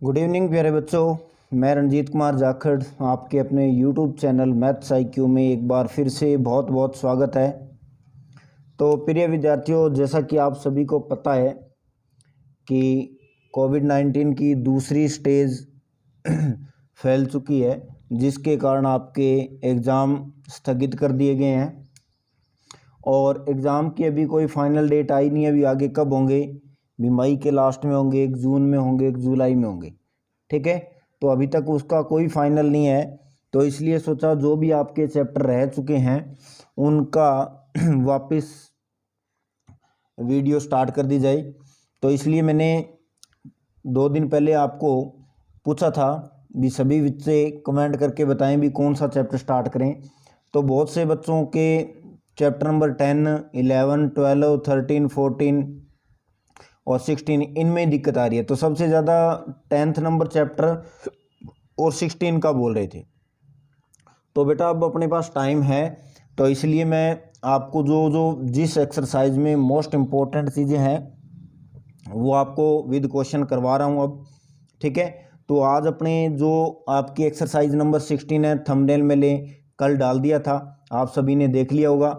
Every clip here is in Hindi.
गुड इवनिंग प्यारे बच्चों। मैं रंजीत कुमार जाखड़ आपके अपने यूट्यूब चैनल मैथ्स IQ में एक बार फिर से बहुत बहुत स्वागत है। तो प्रिय विद्यार्थियों, जैसा कि आप सभी को पता है कि कोविड-19 की दूसरी स्टेज फैल चुकी है, जिसके कारण आपके एग्ज़ाम स्थगित कर दिए गए हैं और एग्ज़ाम की अभी कोई फाइनल डेट आई नहीं है। अभी आगे कब होंगे, भी मई के लास्ट में होंगे, एक जून में होंगे, एक जुलाई में होंगे, ठीक है। तो अभी तक उसका कोई फाइनल नहीं है, तो इसलिए सोचा जो भी आपके चैप्टर रह चुके हैं उनका वापस वीडियो स्टार्ट कर दी जाए। तो इसलिए मैंने 2 दिन पहले आपको पूछा था भी सभी बच्चे कमेंट करके बताएं भी कौन सा चैप्टर स्टार्ट करें। तो बहुत से बच्चों के चैप्टर नंबर 10, 11, 12, 13, 14 और 16 इनमें दिक्कत आ रही है। तो सबसे ज़्यादा 10th नंबर चैप्टर और 16 का बोल रहे थे। तो बेटा अब अपने पास टाइम है, तो इसलिए मैं आपको जिस एक्सरसाइज में मोस्ट इम्पोर्टेंट चीज़ें हैं वो आपको विद क्वेश्चन करवा रहा हूँ अब, ठीक है। तो आज अपने जो आपकी एक्सरसाइज नंबर 16 है, थंबनेल में कल डाल दिया था, आप सभी ने देख लिया होगा।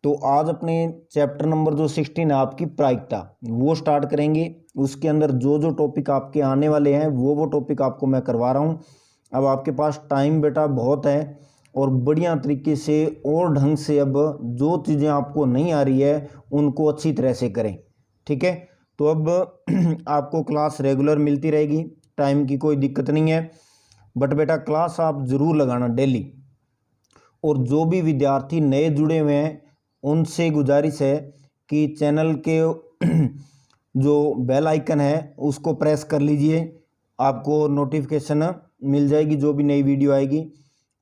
तो आज अपने चैप्टर नंबर जो 16 है आपकी प्रायिकता, वो स्टार्ट करेंगे। उसके अंदर जो टॉपिक आपके आने वाले हैं वो टॉपिक आपको मैं करवा रहा हूँ। अब आपके पास टाइम बेटा बहुत है और बढ़िया तरीके से और ढंग से अब जो चीज़ें आपको नहीं आ रही है उनको अच्छी तरह से करें, ठीक है। तो अब आपको क्लास रेगुलर मिलती रहेगी, टाइम की कोई दिक्कत नहीं है, बट बेटा क्लास आप ज़रूर लगाना डेली। और जो भी विद्यार्थी नए जुड़े हुए हैं उनसे गुजारिश है कि चैनल के जो बेल आइकन है उसको प्रेस कर लीजिए, आपको नोटिफिकेशन मिल जाएगी जो भी नई वीडियो आएगी।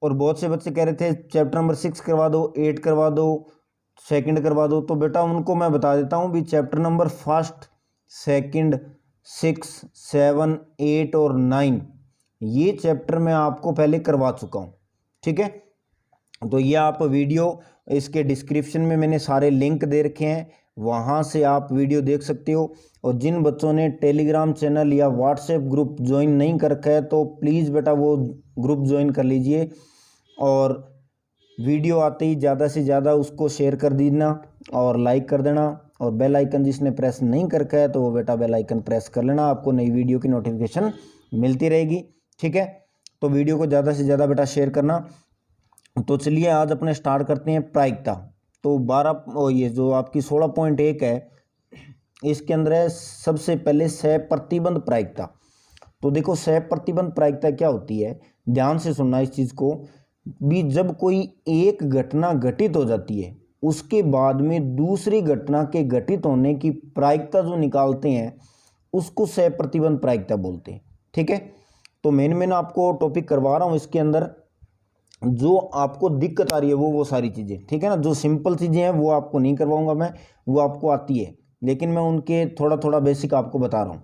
और बहुत से बच्चे कह रहे थे चैप्टर नंबर 6 करवा दो, 8 करवा दो, 2nd करवा दो। तो बेटा उनको मैं बता देता हूँ भी चैप्टर नंबर 1st, 2nd, 6, 7, 8 और 9 ये चैप्टर मैं आपको पहले करवा चुका हूँ, ठीक है। तो ये आप वीडियो इसके डिस्क्रिप्शन में मैंने सारे लिंक दे रखे हैं, वहाँ से आप वीडियो देख सकते हो। और जिन बच्चों ने टेलीग्राम चैनल या व्हाट्सएप ग्रुप ज्वाइन नहीं कर रखा है तो प्लीज़ बेटा वो ग्रुप ज्वाइन कर लीजिए और वीडियो आते ही ज़्यादा से ज़्यादा उसको शेयर कर देना और लाइक कर देना। और बेल आइकन जिसने प्रेस नहीं कर रखा है तो वो बेटा बेल आइकन प्रेस कर लेना, आपको नई वीडियो की नोटिफिकेशन मिलती रहेगी, ठीक है। तो वीडियो को ज़्यादा से ज़्यादा बेटा शेयर करना। तो चलिए आज अपने स्टार्ट करते हैं प्रायिकता। तो 12 ये जो आपकी 16.1 है इसके अंदर है सबसे पहले सहप्रतिबंध प्रायिकता। तो देखो सहप्रतिबंध प्रायिकता क्या होती है, ध्यान से सुनना इस चीज़ को भी। जब कोई एक घटना घटित हो जाती है उसके बाद में दूसरी घटना के घटित होने की प्रायिकता जो निकालते हैं उसको सहप्रतिबंध प्रायिकता बोलते हैं, ठीक है। तो मेन आपको टॉपिक करवा रहा हूँ, इसके अंदर जो आपको दिक्कत आ रही है वो सारी चीज़ें, ठीक है ना। जो सिंपल चीज़ें हैं वो आपको नहीं करवाऊंगा मैं, वो आपको आती है, लेकिन मैं उनके थोड़ा बेसिक आपको बता रहा हूँ।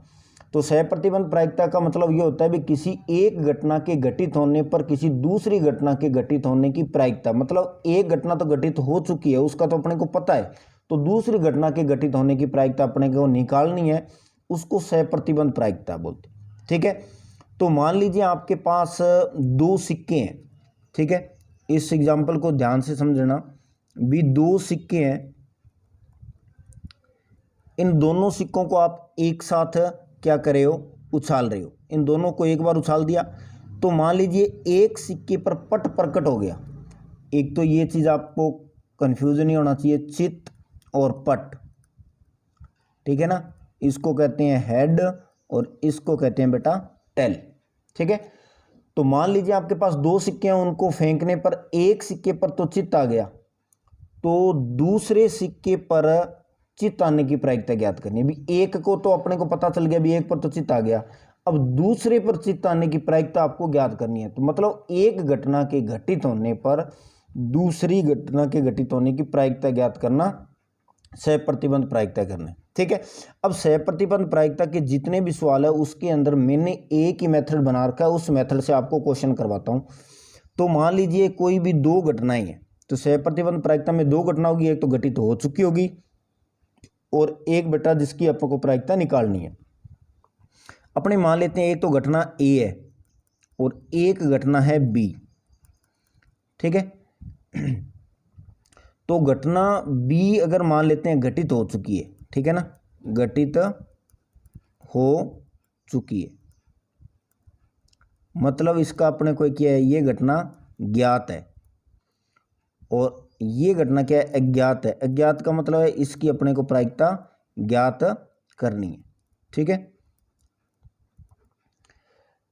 तो सहप्रतिबंध प्रायिकता का मतलब ये होता है भी किसी एक घटना के घटित होने पर किसी दूसरी घटना के घटित होने की प्रायिकता, मतलब एक घटना तो घटित हो चुकी है उसका तो अपने को पता है, तो दूसरी घटना के घटित होने की प्रायिकता अपने को निकालनी है, उसको सहप्रतिबंध प्रायिकता बोलते, ठीक है। तो मान लीजिए आपके पास 2 सिक्के हैं, ठीक है। इस एग्जाम्पल को ध्यान से समझना भी। 2 सिक्के हैं, इन दोनों सिक्कों को आप एक साथ क्या कर रहे हो, उछाल रहे हो। इन दोनों को एक बार उछाल दिया तो मान लीजिए एक सिक्के पर पट प्रकट हो गया। एक तो ये चीज़ आपको कंफ्यूजन नहीं होना चाहिए, चित और पट, ठीक है ना। इसको कहते हैं हेड और इसको कहते हैं बेटा टेल, ठीक है। तो मान लीजिए आपके पास 2 सिक्के हैं, उनको फेंकने पर एक सिक्के पर तो चित्त आ गया, तो दूसरे सिक्के पर चित्त आने की प्रायिकता ज्ञात करनी है। भी एक को तो अपने को पता चल गया भी एक पर तो चित्त आ गया, अब दूसरे पर चित्त आने की प्रायिकता आपको ज्ञात करनी है। तो मतलब एक घटना के घटित होने पर दूसरी घटना के घटित होने की प्रायिकता ज्ञात करना सहप्रतिबंध प्रायिकता करना, ठीक है। अब सहप्रतिबंध प्रायिकता के जितने भी सवाल है उसके अंदर मैंने एक ही मेथड बना रखा है, उस मेथड से आपको क्वेश्चन करवाता हूं। तो मान लीजिए कोई भी 2 घटनाएं हैं, तो सहप्रतिबंध प्रायिकता में 2 घटना होगी, एक तो घटित हो चुकी होगी और एक बेटा जिसकी आपको प्रायिकता निकालनी है। अपने मान लेते हैं एक तो घटना ए है और एक घटना है बी, ठीक है। तो घटना बी अगर मान लेते हैं घटित हो चुकी है, ठीक है ना, घटित हो चुकी है, मतलब इसका अपने को क्या है, ये घटना ज्ञात है और ये घटना क्या है, अज्ञात है। अज्ञात का मतलब है इसकी अपने को प्रायिकता ज्ञात करनी है, ठीक है।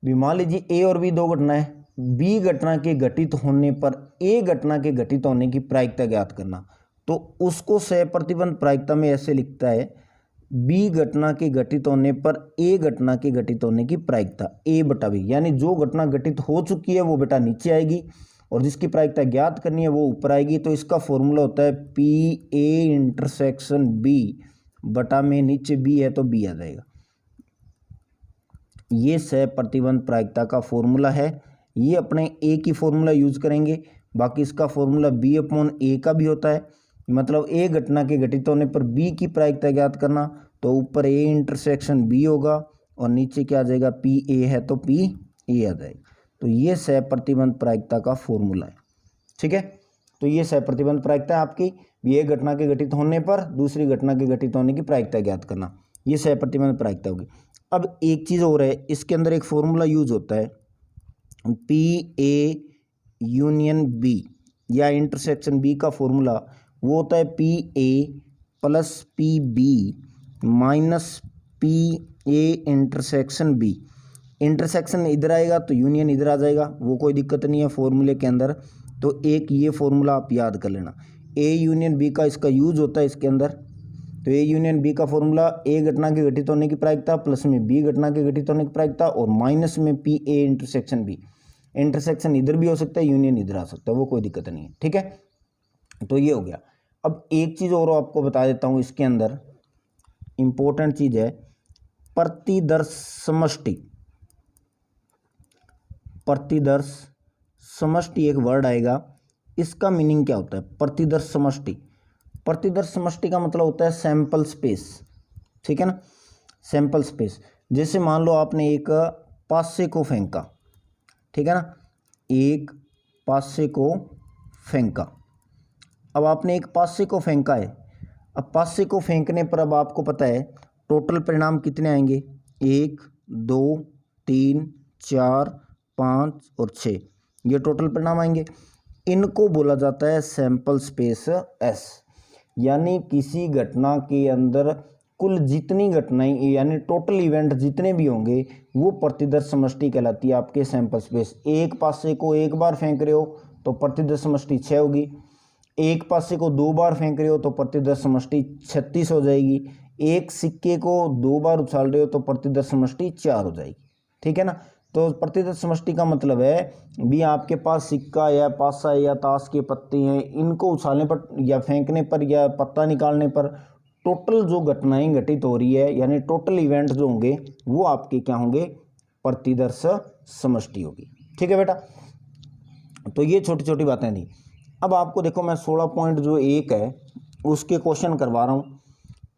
मान लीजिए ए और बी दो घटना है, बी घटना के घटित होने पर ए घटना के घटित होने की प्रायिकता ज्ञात करना, तो उसको सहप्रतिबंध प्रायिकता में ऐसे लिखता है, बी घटना के घटित होने पर ए घटना के घटित होने की प्रायिकता ए बटा बी, यानी जो घटना घटित हो चुकी है वो बेटा नीचे आएगी और जिसकी प्रायिकता ज्ञात करनी है वो ऊपर आएगी। तो इसका फॉर्मूला होता है पी ए इंटरसेक्शन बी बटा में नीचे बी है तो बी आ जाएगा। ये सहप्रतिबंध प्रायिकता का फॉर्मूला है। ये अपने ए की फॉर्मूला यूज करेंगे, बाकी इसका फॉर्मूला बी अपॉन ए का भी होता है, मतलब ए घटना के घटित होने पर बी की प्रायिकता ज्ञात करना, तो ऊपर ए इंटरसेक्शन बी होगा और नीचे क्या आ जाएगा, पी ए है तो पी ए आ जाएगा। तो ये सहप्रतिबंध प्रायिकता का फॉर्मूला है, ठीक है। तो ये सहप्रतिबंध प्रायिकता है आपकी, एक घटना के घटित होने पर दूसरी घटना के घटित होने की प्रायिकता ज्ञात करना, ये सहप्रतिबंध प्रायिकता होगी। अब एक चीज़ और है, इसके अंदर एक फॉर्मूला यूज होता है पी ए यूनियन बी या इंटरसेक्शन बी का फॉर्मूला वो होता है P A plus P B minus P A intersection B. Intersection इधर आएगा तो यूनियन इधर आ जाएगा, वो कोई दिक्कत नहीं है फॉर्मूले के अंदर। तो एक ये फॉर्मूला आप याद कर लेना, ए यूनियन बी का इसका यूज होता है इसके अंदर। तो ए यूनियन बी का फॉर्मूला ए घटना के घटित होने की प्रायिकता प्लस में बी घटना के घटित होने की प्रायिकता और माइनस में P A intersection B. Intersection इधर भी हो सकता है, यूनियन इधर आ सकता है, वो कोई दिक्कत नहीं है, ठीक है। तो ये हो गया। अब एक चीज़ और आपको बता देता हूँ, इसके अंदर इंपॉर्टेंट चीज़ है प्रतिदर्श समष्टि। प्रतिदर्श समष्टि एक वर्ड आएगा, इसका मीनिंग क्या होता है, प्रतिदर्श समष्टि। प्रतिदर्श समष्टि का मतलब होता है सैंपल स्पेस, ठीक है ना, सैंपल स्पेस। जैसे मान लो आपने एक पासे को फेंका, ठीक है ना, एक पासे को फेंका। अब आपने एक पासे को फेंका है, अब पासे को फेंकने पर अब आपको पता है टोटल परिणाम कितने आएंगे, 1 2 3 4 5 और 6, ये टोटल परिणाम आएंगे। इनको बोला जाता है सैंपल स्पेस एस, यानी किसी घटना के अंदर कुल जितनी घटनाएं यानी टोटल इवेंट जितने भी होंगे वो प्रतिदर्श समष्टि कहलाती है आपके सैंपल स्पेस। एक पासे को एक बार फेंक रहे हो तो प्रतिदर्श समष्टि 6 होगी, एक पासे को 2 बार फेंक रहे हो तो प्रतिदर्श समष्टि 36 हो जाएगी, एक सिक्के को 2 बार उछाल रहे हो तो प्रतिदर्श समष्टि 4 हो जाएगी, ठीक है ना। तो प्रतिदर्श समष्टि का मतलब है भी आपके पास सिक्का या पासा या ताश के पत्ते हैं, इनको उछालने पर या फेंकने पर या पत्ता निकालने पर टोटल जो घटनाएं घटित हो रही है यानी टोटल इवेंट जो होंगे वो आपके क्या होंगे, प्रतिदर्श समष्टि होगी, ठीक है बेटा। तो ये छोटी छोटी बातें थी। अब आपको देखो मैं 16.1 है उसके क्वेश्चन करवा रहा हूँ।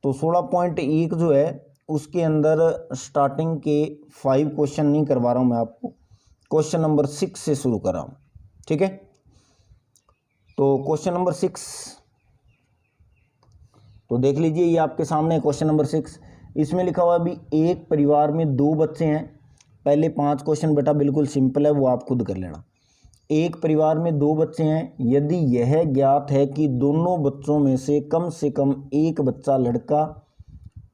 तो 16.1 जो है उसके अंदर स्टार्टिंग के 5 क्वेश्चन नहीं करवा रहा हूँ मैं आपको, क्वेश्चन नंबर 6 से शुरू कर रहा हूँ, ठीक है। तो क्वेश्चन नंबर 6 तो देख लीजिए, ये आपके सामने है क्वेश्चन नंबर 6। इसमें लिखा हुआ है भी एक परिवार में 2 बच्चे हैं। पहले 5 क्वेश्चन बेटा बिल्कुल सिंपल है, वो आप खुद कर लेना। एक परिवार में 2 बच्चे हैं, यदि यह ज्ञात है कि दोनों बच्चों में से कम एक बच्चा लड़का,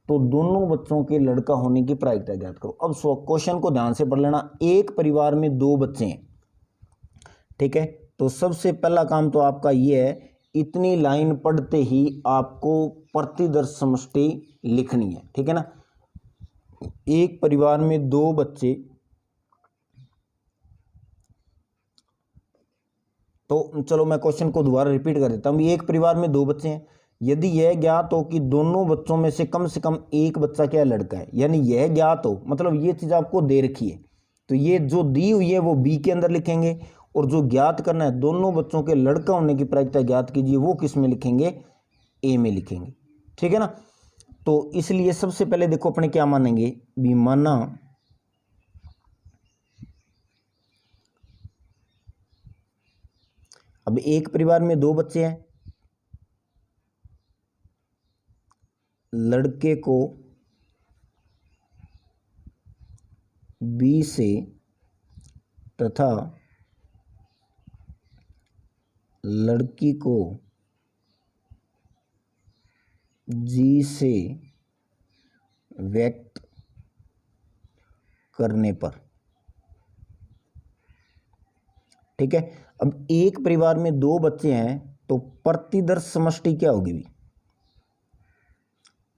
तो दोनों बच्चों के लड़का होने की प्रायिकता ज्ञात करो। अब क्वेश्चन को ध्यान से पढ़ लेना। एक परिवार में 2 बच्चे हैं, ठीक है। तो सबसे पहला काम तो आपका ये है, इतनी लाइन पढ़ते ही आपको प्रतिदर्श समष्टि लिखनी है, ठीक है ना। एक परिवार में 2 बच्चे, तो चलो मैं क्वेश्चन को दोबारा रिपीट कर देता हूँ। एक परिवार में 2 बच्चे हैं, यदि यह ज्ञात हो कि दोनों बच्चों में से कम एक बच्चा क्या लड़का है, यानी यह ज्ञात हो मतलब ये चीज़ आपको दे रखी है, तो ये जो दी हुई है वो बी के अंदर लिखेंगे और जो ज्ञात करना है दोनों बच्चों के लड़का होने की प्रायिकता ज्ञात कीजिए, वो किस में लिखेंगे, ए में लिखेंगे, ठीक है ना। तो इसलिए सबसे पहले देखो अपने क्या मानेंगे भी, माना अब एक परिवार में दो बच्चे हैं, लड़के को बी से तथा लड़की को जी से व्यक्त करने पर, ठीक है। अब एक परिवार में दो बच्चे हैं तो प्रतिदर्श समष्टि क्या होगी भी,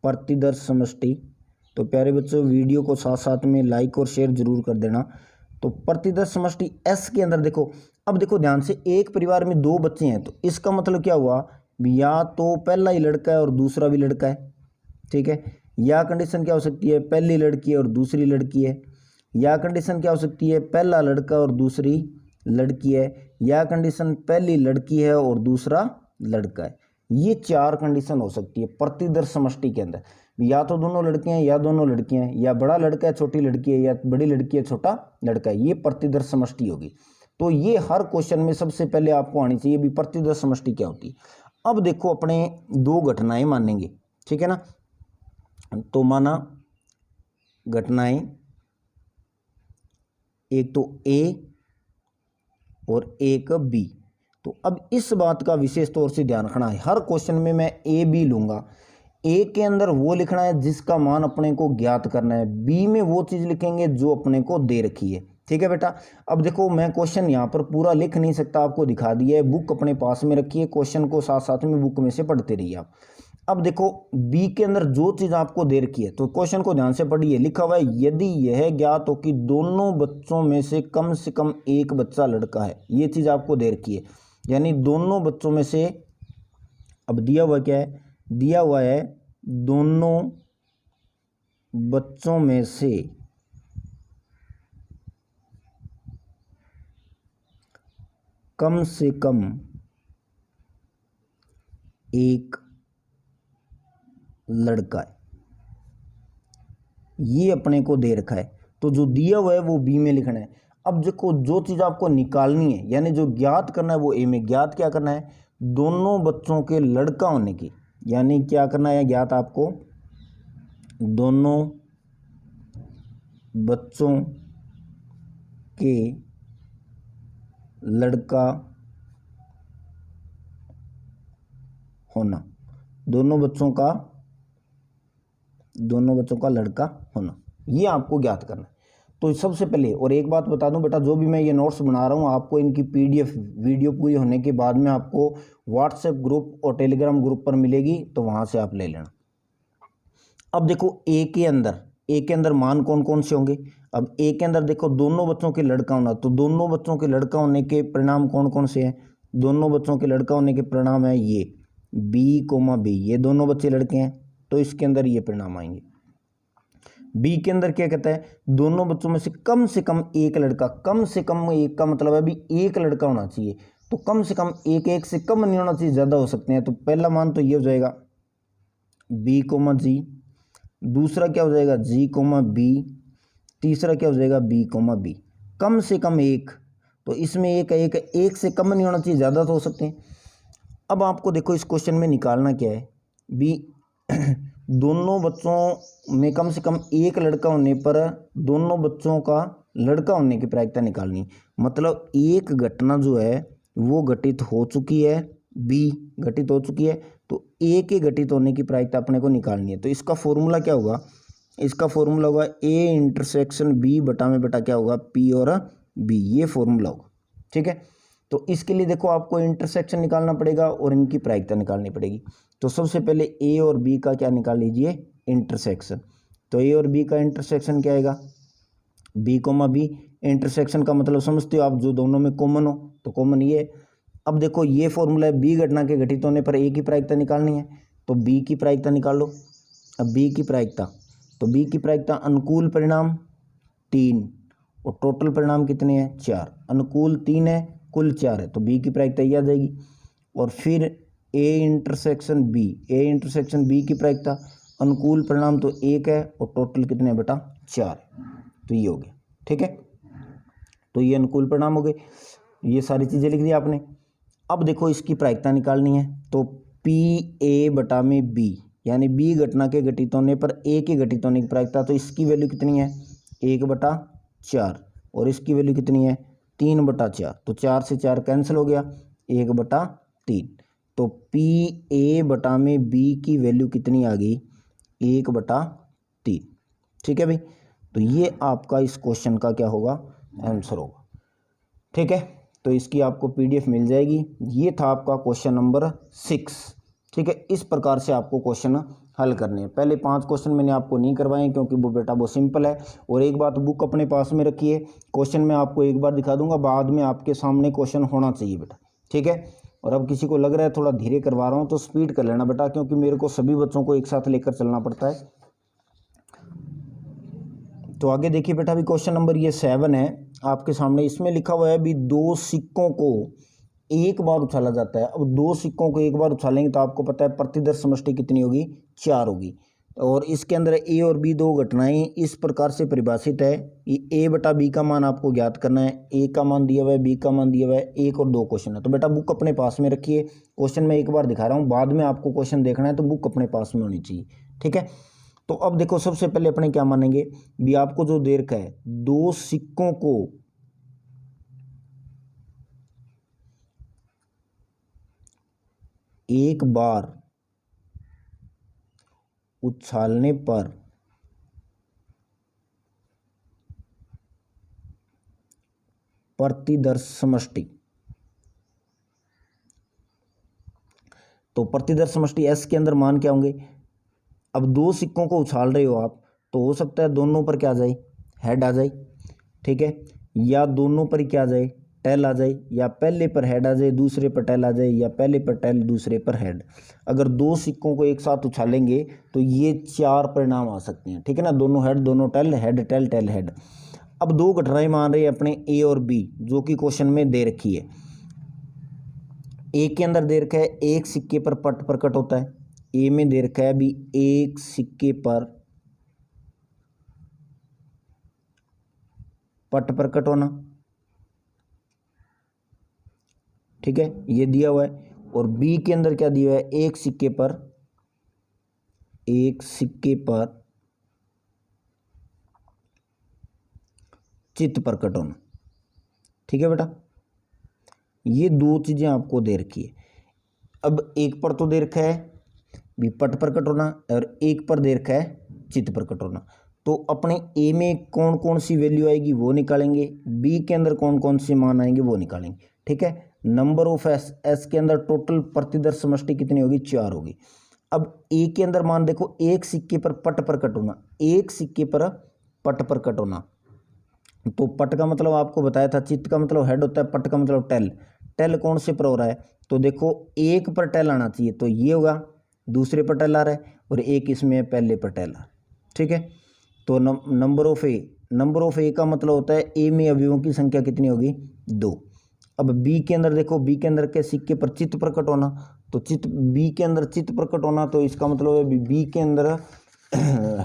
प्रतिदर्श समष्टि। तो प्यारे बच्चों वीडियो को साथ साथ में लाइक और शेयर जरूर कर देना। तो प्रतिदर्श समष्टि एस के अंदर देखो, अब देखो ध्यान से, एक परिवार में दो बच्चे हैं तो इसका मतलब क्या हुआ, या तो पहला ही लड़का है और दूसरा भी लड़का है, ठीक है। या कंडीशन क्या हो सकती है, पहली लड़की है और दूसरी लड़की है। या कंडीशन क्या हो सकती है, पहला लड़का और दूसरी लड़की है। या कंडीशन पहली लड़की है और दूसरा लड़का है। ये चार कंडीशन हो सकती है प्रतिदर्श समष्टि के अंदर। या तो दोनों लड़के हैं या दोनों लड़कियां हैं, या बड़ा लड़का है छोटी लड़की है, या बड़ी लड़की है छोटा लड़का है। ये प्रतिदर्श समष्टि होगी। तो ये हर क्वेश्चन में सबसे पहले आपको आनी चाहिए भी प्रतिदर्श समष्टि क्या होती है। अब देखो अपने दो घटनाएं मानेंगे, ठीक है ना। तो माना घटनाएं, एक तो ए और एक बी। तो अब इस बात का विशेष तौर से ध्यान रखना है, हर क्वेश्चन में मैं ए बी लूंगा। ए के अंदर वो लिखना है जिसका मान अपने को ज्ञात करना है, बी में वो चीज लिखेंगे जो अपने को दे रखी है, ठीक है बेटा। अब देखो मैं क्वेश्चन यहाँ पर पूरा लिख नहीं सकता, आपको दिखा दिया है, बुक अपने पास में रखिए, क्वेश्चन को साथ साथ में बुक में से पढ़ते रहिए आप। अब देखो बी के अंदर जो चीज आपको दे रखी है, तो क्वेश्चन को ध्यान से पढ़िए, लिखा हुआ है यदि यह ज्ञात हो कि दोनों बच्चों में से कम एक बच्चा लड़का है। ये चीज आपको दे रखी है, यानी दोनों बच्चों में से, अब दिया हुआ क्या है, दिया हुआ है दोनों बच्चों में से कम एक लड़का है। ये अपने को दे रखा है, तो जो दिया हुआ है वो बी में लिखना है। अब देखो जो चीज़ आपको निकालनी है, यानी जो ज्ञात करना है वो ए में। ज्ञात क्या करना है, दोनों बच्चों के लड़का होने की, यानी क्या करना है ज्ञात आपको, दोनों बच्चों के लड़का होना, दोनों बच्चों का लड़का होना, ये आपको ज्ञात करना है। तो सबसे पहले, और एक बात बता दूं बेटा, जो भी मैं ये नोट्स बना रहा हूँ आपको इनकी पीडीएफ वीडियो पूरी होने के बाद में आपको व्हाट्सएप ग्रुप और टेलीग्राम ग्रुप पर मिलेगी, तो वहाँ से आप ले लेना। अब देखो ए के अंदर मान कौन कौन से होंगे। अब ए के अंदर देखो दोनों बच्चों के लड़का होना, तो दोनों बच्चों के लड़का होने के परिणाम कौन कौन से हैं, दोनों बच्चों के लड़का होने के परिणाम है ये बी कोमा बी, ये दोनों बच्चे लड़के हैं तो इसके अंदर ये परिणाम आएंगे। बी के अंदर क्या कहता है, दोनों बच्चों में से कम एक लड़का, कम से कम एक का मतलब है भी एक लड़का होना चाहिए, तो कम से कम एक से कम नहीं होना चाहिए, ज़्यादा हो सकते हैं। तो पहला मान तो ये हो जाएगा बी कोमा जी, दूसरा क्या हो जाएगा जी कोमा बी, तीसरा क्या हो जाएगा बी कोमा बी। कम से कम एक, तो इसमें एक से कम नहीं होना चाहिए, ज़्यादा तो हो सकते हैं। अब आपको देखो इस क्वेश्चन में निकालना क्या है बी दोनों बच्चों में कम से कम एक लड़का होने पर दोनों बच्चों का लड़का होने की प्रायिकता निकालनी, मतलब एक घटना जो है वो घटित हो चुकी है, बी घटित हो चुकी है, तो ए के घटित होने की प्रायिकता अपने को निकालनी है। तो इसका फॉर्मूला क्या होगा, इसका फॉर्मूला होगा ए इंटरसेक्शन बी बटा में बटा क्या होगा पी और बी, ये फॉर्मूला होगा, ठीक है। तो इसके लिए देखो आपको इंटरसेक्शन निकालना पड़ेगा और इनकी प्रायिकता निकालनी पड़ेगी। तो सबसे पहले ए और बी का क्या निकाल लीजिए, इंटरसेक्शन। तो ए और बी का इंटरसेक्शन क्या आएगा, बी कोमा बी। इंटरसेक्शन का मतलब समझते हो आप, जो दोनों में कॉमन हो, तो कॉमन ये। अब देखो ये फॉर्मूला है, बी घटना के घटित होने पर ए की प्रायिकता निकालनी है, तो बी की प्रायिकता निकाल लो। अब बी की प्रायिकता, तो बी की प्रायिकता अनुकूल परिणाम 3 और टोटल परिणाम कितने हैं 4, अनुकूल 3 है कुल 4 है, तो बी की प्रायिकता ये आ जाएगी। और फिर ए इंटरसेक्शन बी की प्रायिकता, अनुकूल परिणाम तो 1 है और टोटल कितने बेटा 4 है, तो ये हो गया, ठीक है। तो ये अनुकूल परिणाम हो गए, ये सारी चीज़ें लिख दी आपने। अब देखो इसकी प्रायिकता निकालनी है, तो पी ए बटा में बी, यानी बी घटना के घटित होने पर ए के घटित होने की प्रायिकता, तो इसकी वैल्यू कितनी है 1/4 और इसकी वैल्यू कितनी है 3/4। तो 4 से 4 कैंसिल हो गया, 1/3। तो पी ए बटा में बी की वैल्यू कितनी आ गई 1/3। ठीक है भाई, तो ये आपका इस क्वेश्चन का क्या होगा आंसर होगा। ठीक है, तो इसकी आपको पीडीएफ मिल जाएगी। ये था आपका क्वेश्चन नंबर 6। ठीक है, इस प्रकार से आपको क्वेश्चन हल करने हैं। पहले 5 क्वेश्चन मैंने आपको नहीं करवाए क्योंकि वो बेटा वो सिंपल है। और एक बात, बुक अपने पास में रखिए, क्वेश्चन मैं आपको एक बार दिखा दूंगा, बाद में आपके सामने क्वेश्चन होना चाहिए बेटा। ठीक है, और अब किसी को लग रहा है थोड़ा धीरे करवा रहा हूँ तो स्पीड कर लेना बेटा, क्योंकि मेरे को सभी बच्चों को एक साथ लेकर चलना पड़ता है। तो आगे देखिए बेटा, अभी क्वेश्चन नंबर ये 7 है आपके सामने। इसमें लिखा हुआ है भी 2 सिक्कों को एक बार उछाला जाता है। अब 2 सिक्कों को एक बार उछालेंगे तो आपको पता है प्रतिदर्श समष्टि कितनी होगी 4 होगी। और इसके अंदर ए और बी 2 घटनाएं इस प्रकार से परिभाषित है कि ए बटा बी का मान आपको ज्ञात करना है। ए का मान दिया हुआ है, बी का मान दिया हुआ है, 1 और 2 क्वेश्चन है। तो बेटा बुक अपने पास में रखिए। क्वेश्चन मैं एक बार दिखा रहा हूँ, बाद में आपको क्वेश्चन देखना है तो बुक अपने पास में होनी चाहिए। ठीक है, तो अब देखो सबसे पहले अपने क्या मानेंगे भी, आपको जो दे रखा है 2 सिक्कों को एक बार उछालने पर प्रतिदर्श समष्टि, तो प्रतिदर्श समष्टि एस के अंदर मान क्या होंगे। अब 2 सिक्कों को उछाल रहे हो आप, तो हो सकता है दोनों पर क्या आ जाए हेड आ जाए। ठीक है, या दोनों पर क्या आ जाए टेल आ जाए, या पहले पर हेड आ जाए दूसरे पर टेल आ जाए, या पहले पर टेल दूसरे पर हेड। अगर 2 सिक्कों को एक साथ उछालेंगे तो ये 4 परिणाम आ सकते हैं। ठीक है ना, दोनों हेड दोनों tail, head tail tail head. अब 2 घटनाएं मान रहे हैं अपने ए और बी, जो कि क्वेश्चन में दे रखी है। ए के अंदर दे रखा है एक सिक्के पर पट प्रकट होता है। ए में दे रखा है भी एक सिक्के पर पट प्रकट होना। ठीक है, ये दिया हुआ है। और बी के अंदर क्या दिया है, एक सिक्के पर चित्त प्रकट होना। ठीक है बेटा, ये 2 चीजें आपको दे रखी है। अब एक पर तो दे रखा है भी पट प्रकट होना, और एक पर दे रखा है चित्त प्रकट होना। तो अपने ए में कौन कौन सी वैल्यू आएगी वो निकालेंगे, बी के अंदर कौन कौन से मान आएंगे वो निकालेंगे। ठीक है, नंबर ऑफ एस के अंदर टोटल प्रतिदर्श समष्टि कितनी होगी 4 होगी। अब ए के अंदर मान देखो एक सिक्के पर पट प्रकट होना, एक सिक्के पर पट प्रकट होना। तो पट का मतलब आपको बताया था, चित्त का मतलब हेड होता है, पट का मतलब टेल। टेल कौन से पर हो रहा है, तो देखो एक पर टेल आना चाहिए, तो ये होगा, दूसरे पर टेल आ रहा है, और एक इसमें पहले पर टेल आ रहा है। ठीक है, तो नंबर ऑफ ए का मतलब होता है ए में अवयवों की संख्या कितनी होगी 2। अब बी के अंदर देखो, बी के अंदर के सिक्के पर चित्त प्रकट होना, तो बी के अंदर चित्त प्रकट होना, तो इसका मतलब है बी के अंदर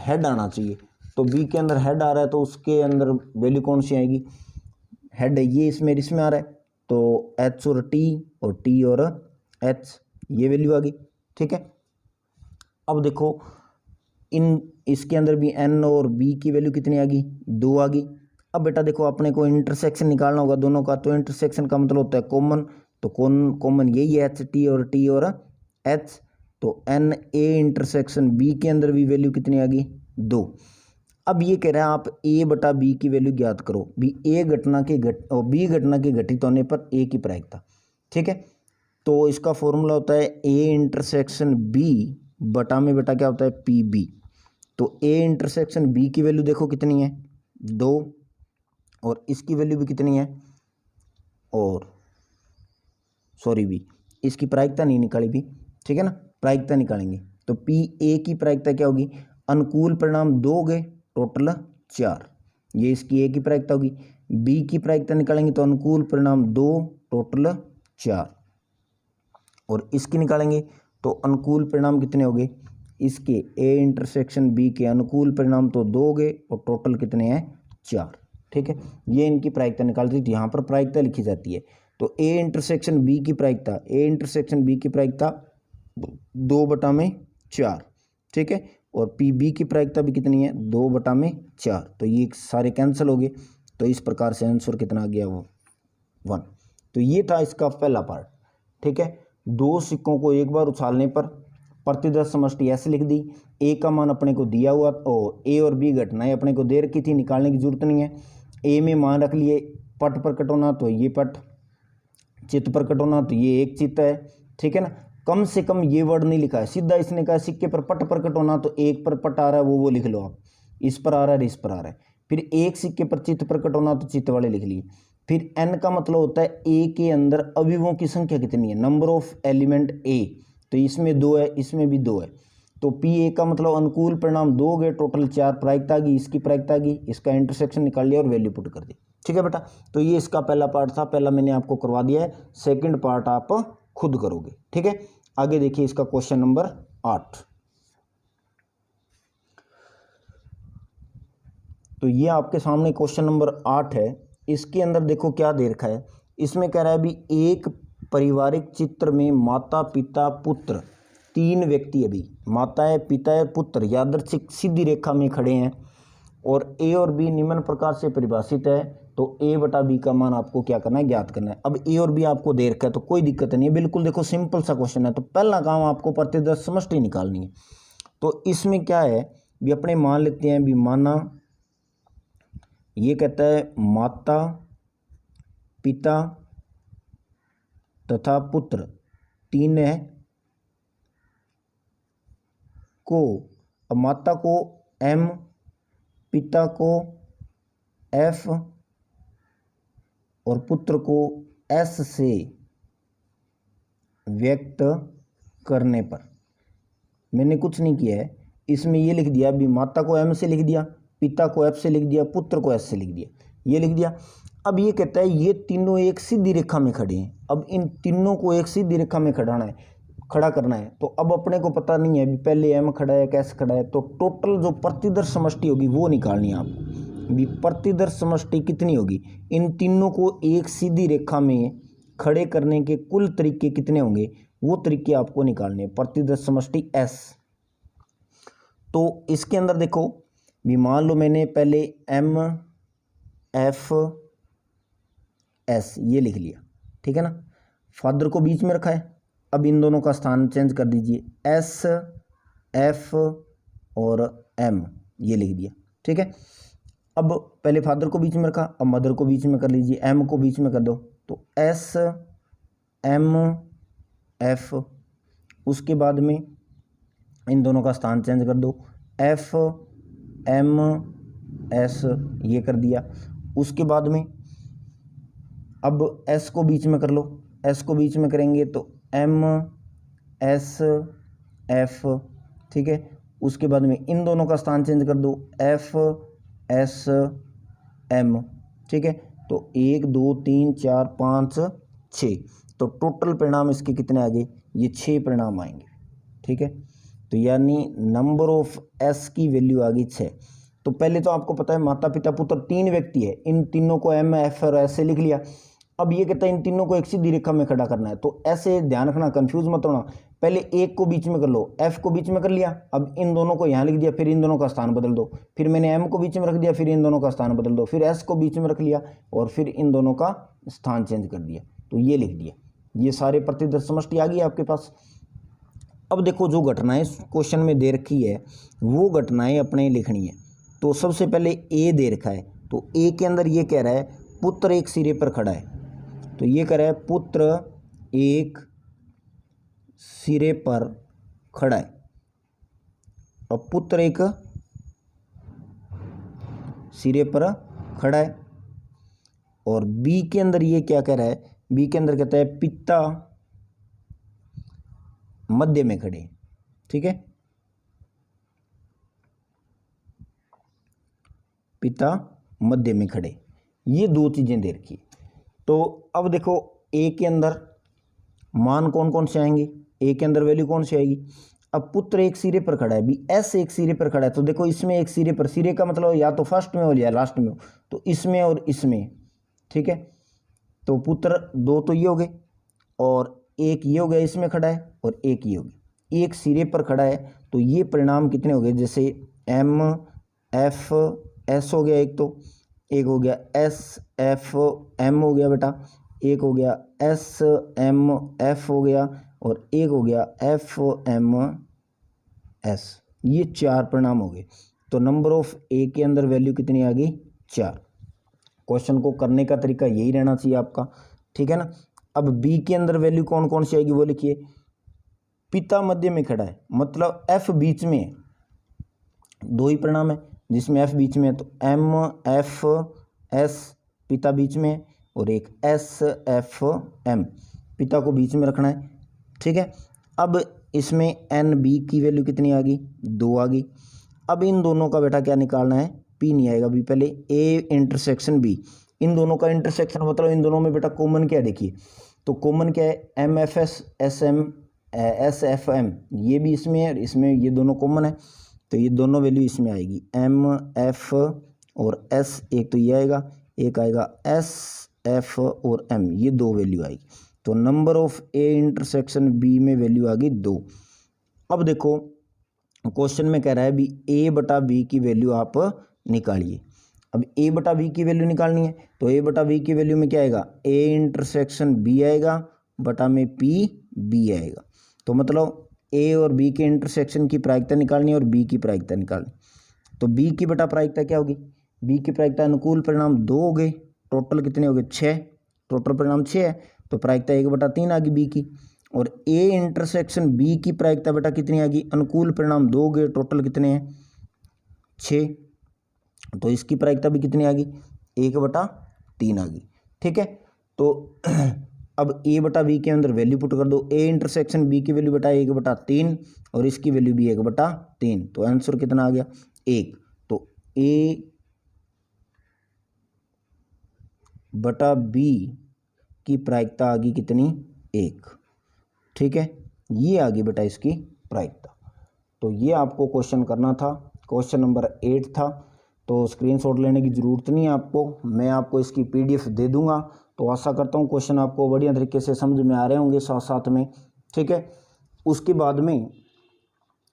हेड आना चाहिए। तो बी के अंदर हेड आ रहा है, तो उसके अंदर वैल्यू कौन सी आएगी, हेड है ये इसमें आ रहा है, तो एच और टी और एच, ये वैल्यू आ गई। ठीक है, अब देखो इसके अंदर भी एन और बी की वैल्यू कितनी आ गई 2 आ गई। अब बेटा देखो अपने को इंटरसेक्शन निकालना होगा दोनों का, तो इंटरसेक्शन का मतलब होता है कॉमन, तो कॉमन यही है टी और एच। तो एन ए इंटरसेक्शन बी के अंदर भी वैल्यू कितनी आ गई 2। अब ये कह रहा है आप ए बटा बी की वैल्यू ज्ञात करो, भी ए घटना के बी घटना के घटित होने पर ए की प्रायिकता। ठीक है, तो इसका फॉर्मूला होता है ए इंटरसेक्शन बी बटा में बेटा क्या होता है पी बी। तो ए इंटरसेक्शन बी की वैल्यू देखो कितनी है 2, और इसकी वैल्यू भी कितनी है, और सॉरी भी इसकी प्रायिकता नहीं निकाली भी। ठीक है ना, प्रायिकता निकालेंगे, तो पी ए की प्रायिकता क्या होगी, अनुकूल परिणाम 2 गए टोटल 4, ये इसकी ए की प्रायिकता होगी। बी की प्रायिकता निकालेंगे तो अनुकूल परिणाम 2 टोटल 4, और इसकी निकालेंगे तो अनुकूल परिणाम कितने हो गए, इसके ए इंटरसेक्शन बी के अनुकूल परिणाम तो 2 गए, और टोटल कितने हैं 4। ठीक है, ये इनकी प्रायिकता निकाल दी, यहाँ पर प्रायिकता लिखी जाती है। तो ए इंटरसेक्शन बी की प्रायिकता, ए इंटरसेक्शन बी की प्रायिकता 2/4, ठीक है। और पी बी की प्रायिकता भी कितनी है, 2/4। तो ये सारे कैंसिल हो गए, तो इस प्रकार से आंसर कितना आ गया, वो 1। तो ये था इसका पहला पार्ट, ठीक है। दो सिक्कों को एक बार उछालने पर प्रतिदर्श समष्टि ऐसे लिख दी। ए का मान अपने को दिया हुआ, ए और बी घटनाएं अपने को दे रखी थी, निकालने की जरूरत नहीं है। ए में मान रख लिए, पट प्रकट होना तो ये पट, चित्त प्रकट होना तो ये एक चित्त है, ठीक है ना। कम से कम ये वर्ड नहीं लिखा है, सीधा इसने कहा सिक्के पर पट प्रकट होना तो एक पर पट आ रहा है, वो लिख लो आप, इस पर आ रहा है, इस पर आ रहा है। फिर एक सिक्के पर चित्त प्रकट होना तो चित्त वाले लिख लिए। फिर एन का मतलब होता है ए के अंदर अवयवों की संख्या कितनी है, नंबर ऑफ एलिमेंट ए, तो इसमें 2 है, इसमें भी 2 है। तो पी ए का मतलब अनुकूल परिणाम 2 हो गए, टोटल 4 प्रायिकता की, इसकी प्रायिकता की, इसका इंटरसेक्शन निकाल लिया और वैल्यू पुट कर दी, ठीक है बेटा। तो ये इसका पहला पार्ट था, पहला मैंने आपको करवा दिया है, सेकंड पार्ट आप खुद करोगे, ठीक है। आगे देखिए इसका क्वेश्चन नंबर 8। तो ये आपके सामने क्वेश्चन नंबर 8 है। इसके अंदर देखो क्या दे रखा है, इसमें कह रहा है भी एक पारिवारिक चित्र में माता पिता पुत्र 3 व्यक्ति, अभी माता है, पिता है, पुत्र यादृच्छिक सीधी रेखा में खड़े हैं और ए और बी निम्न प्रकार से परिभाषित है। तो a/b का मान आपको क्या करना है, ज्ञात करना है। अब ए और बी आपको दे रखा है तो कोई दिक्कत नहीं है, बिल्कुल देखो सिंपल सा क्वेश्चन है। तो पहला काम आपको प्रतिदर्श समष्टि निकालनी है। तो इसमें क्या है भी अपने मान लेते हैं भी, माना ये कहता है माता पिता तथा पुत्र 3 है को, अब माता को m, पिता को f और पुत्र को s से व्यक्त करने पर, मैंने कुछ नहीं किया है, इसमें ये लिख दिया भी माता को m से लिख दिया, पिता को f से लिख दिया, पुत्र को s से लिख दिया, ये लिख दिया। अब ये कहता है ये तीनों एक सीधी रेखा में खड़े हैं, अब इन तीनों को एक सीधी रेखा में खड़ा करना है। तो अब अपने को पता नहीं है भी पहले m खड़ा है कैसे खड़ा है, तो टोटल जो प्रतिदर्श समष्टि होगी वो निकालनी है आपको भी। प्रतिदर्श समष्टि कितनी होगी, इन तीनों को एक सीधी रेखा में खड़े करने के कुल तरीके कितने होंगे, वो तरीके आपको निकालने हैं। प्रतिदर्श समष्टि s। तो इसके अंदर देखो भी, मान लो मैंने पहले m f s ये लिख लिया, ठीक है ना। फादर को बीच में रखा है, अब इन दोनों का स्थान चेंज कर दीजिए, s f और m ये लिख दिया, ठीक है। अब पहले फादर को बीच में रखा, अब मदर को बीच में कर लीजिए, m को बीच में कर दो, तो s m f, उसके बाद में इन दोनों का स्थान चेंज कर दो, f m s ये कर दिया। उसके बाद में अब s को बीच में कर लो, s को बीच में करेंगे तो m s f, ठीक है। उसके बाद में इन दोनों का स्थान चेंज कर दो, f s m, ठीक है। तो 1 2 3 4 5 6, तो टोटल परिणाम इसके कितने आ गए, ये 6 परिणाम आएंगे, ठीक है। तो यानी नंबर ऑफ s की वैल्यू आ गई 6। तो पहले तो आपको पता है माता पिता पुत्र 3 व्यक्ति है, इन तीनों को m f और s से लिख लिया। अब ये कहता है इन तीनों को एक सीधी रेखा में खड़ा करना है, तो ऐसे ध्यान रखना, कंफ्यूज मत होना। पहले एक को बीच में कर लो, f को बीच में कर लिया, अब इन दोनों को यहाँ लिख दिया, फिर इन दोनों का स्थान बदल दो, फिर मैंने m को बीच में रख दिया, फिर इन दोनों का स्थान बदल दो, फिर s को बीच में रख लिया और फिर इन दोनों का स्थान चेंज कर दिया, तो ये लिख दिया। ये सारे प्रतिदर्श समष्टि आ गई आपके पास। अब देखो जो घटनाएं क्वेश्चन में दे रखी है वो घटनाएं अपने लिखनी है। तो सबसे पहले ए दे रखा है, तो ए के अंदर ये कह रहा है पुत्र एक सिरे पर खड़ा है, तो ये कह रहा है पुत्र एक सिरे पर खड़ा है। अब पुत्र एक सिरे पर खड़ा है और बी के अंदर ये क्या कह रहा है, बी के अंदर कहता है पिता मध्य में खड़े, ठीक है। पिता मध्य में खड़े, ये 2 चीजें दे रखी। तो अब देखो ए के अंदर मान कौन कौन से आएंगे, ए के अंदर वैल्यू कौन सी आएगी। अब पुत्र एक सिरे पर खड़ा है, भी एस एक सिरे पर खड़ा है, तो देखो इसमें एक सिरे पर, सिरे का मतलब या तो फर्स्ट में हो या लास्ट में हो, तो इसमें और इसमें, ठीक है। तो पुत्र दो तो ये हो गए और एक ये हो गया इसमें खड़ा है और एक ये हो गया, एक सिरे पर खड़ा है। तो ये परिणाम कितने हो गए, जैसे एम एफ एस हो गया एक, तो एक हो गया एस एफ एम हो गया बेटा, एक हो गया एस एम एफ हो गया और एक हो गया एफ एम एस। ये चार परिणाम हो गए। तो नंबर ऑफ ए के अंदर वैल्यू कितनी आ गई, 4। क्वेश्चन को करने का तरीका यही रहना चाहिए आपका, ठीक है ना। अब बी के अंदर वैल्यू कौन कौन सी आएगी वो लिखिए। पिता मध्य में खड़ा है, मतलब एफ बीच में है, दो ही परिणाम है जिसमें एफ बीच में है, तो एम एफ एस पिता बीच में है और एक एस एफ एम पिता को बीच में रखना है, ठीक है। अब इसमें एन बी की वैल्यू कितनी आ गई, 2 आ गई। अब इन दोनों का बेटा क्या निकालना है, पी नहीं आएगा अभी, पहले ए इंटरसेक्शन बी, इन दोनों का इंटरसेक्शन मतलब इन दोनों में बेटा कॉमन क्या है देखिए। तो कॉमन क्या है, M F S S M S F M, ये भी इसमें है, इसमें ये दोनों कॉमन है, तो ये दोनों वैल्यू इसमें आएगी, एम एफ और एस, एक तो ये आएगा, एक आएगा एस एफ और एम, ये 2 वैल्यू आएगी। तो number of A intersection B में वैल्यू आ गई 2। अब देखो क्वेश्चन में कह रहा है भी ए बटा बी की वैल्यू आप निकालिए। अब ए बटा बी की वैल्यू निकालनी है, तो ए बटा बी की वैल्यू में क्या आएगा, ए इंटरसेक्शन बी आएगा बटा में पी बी आएगा। तो मतलब ए और बी के इंटरसेक्शन की प्रायिकता निकालनी है और बी की प्रायिकता निकालनी। तो बी की बटा प्रायिकता क्या होगी, बी की प्रायिकता अनुकूल परिणाम 2 हो गए, टोटल कितने हो गए 6, टोटल परिणाम 6 है, तो प्रायिकता 1/3 आ गई बी की। और ए इंटरसेक्शन बी की प्रायिकता बेटा कितनी आ गई, अनुकूल परिणाम 2 हो गए, टोटल कितने हैं 6, तो इसकी प्रायिकता भी कितनी आ गई 1/3 आ गई, ठीक है। तो अब ए बटा बी के अंदर वैल्यू पुट कर दो, ए इंटरसेक्शन बी की वैल्यू बेटा 1/3 और इसकी वैल्यू भी 1/3, तो आंसर कितना आ गया 1। तो ए बटा बी की प्रायिकता आ गई कितनी 1, ठीक है, ये आ गई बेटा इसकी प्रायिकता। तो ये आपको क्वेश्चन करना था, क्वेश्चन नंबर 8 था। तो स्क्रीनशॉट लेने की ज़रूरत नहीं है आपको, मैं आपको इसकी पीडीएफ दे दूंगा। तो आशा करता हूँ क्वेश्चन आपको बढ़िया तरीके से समझ में आ रहे होंगे साथ साथ में, ठीक है। उसके बाद में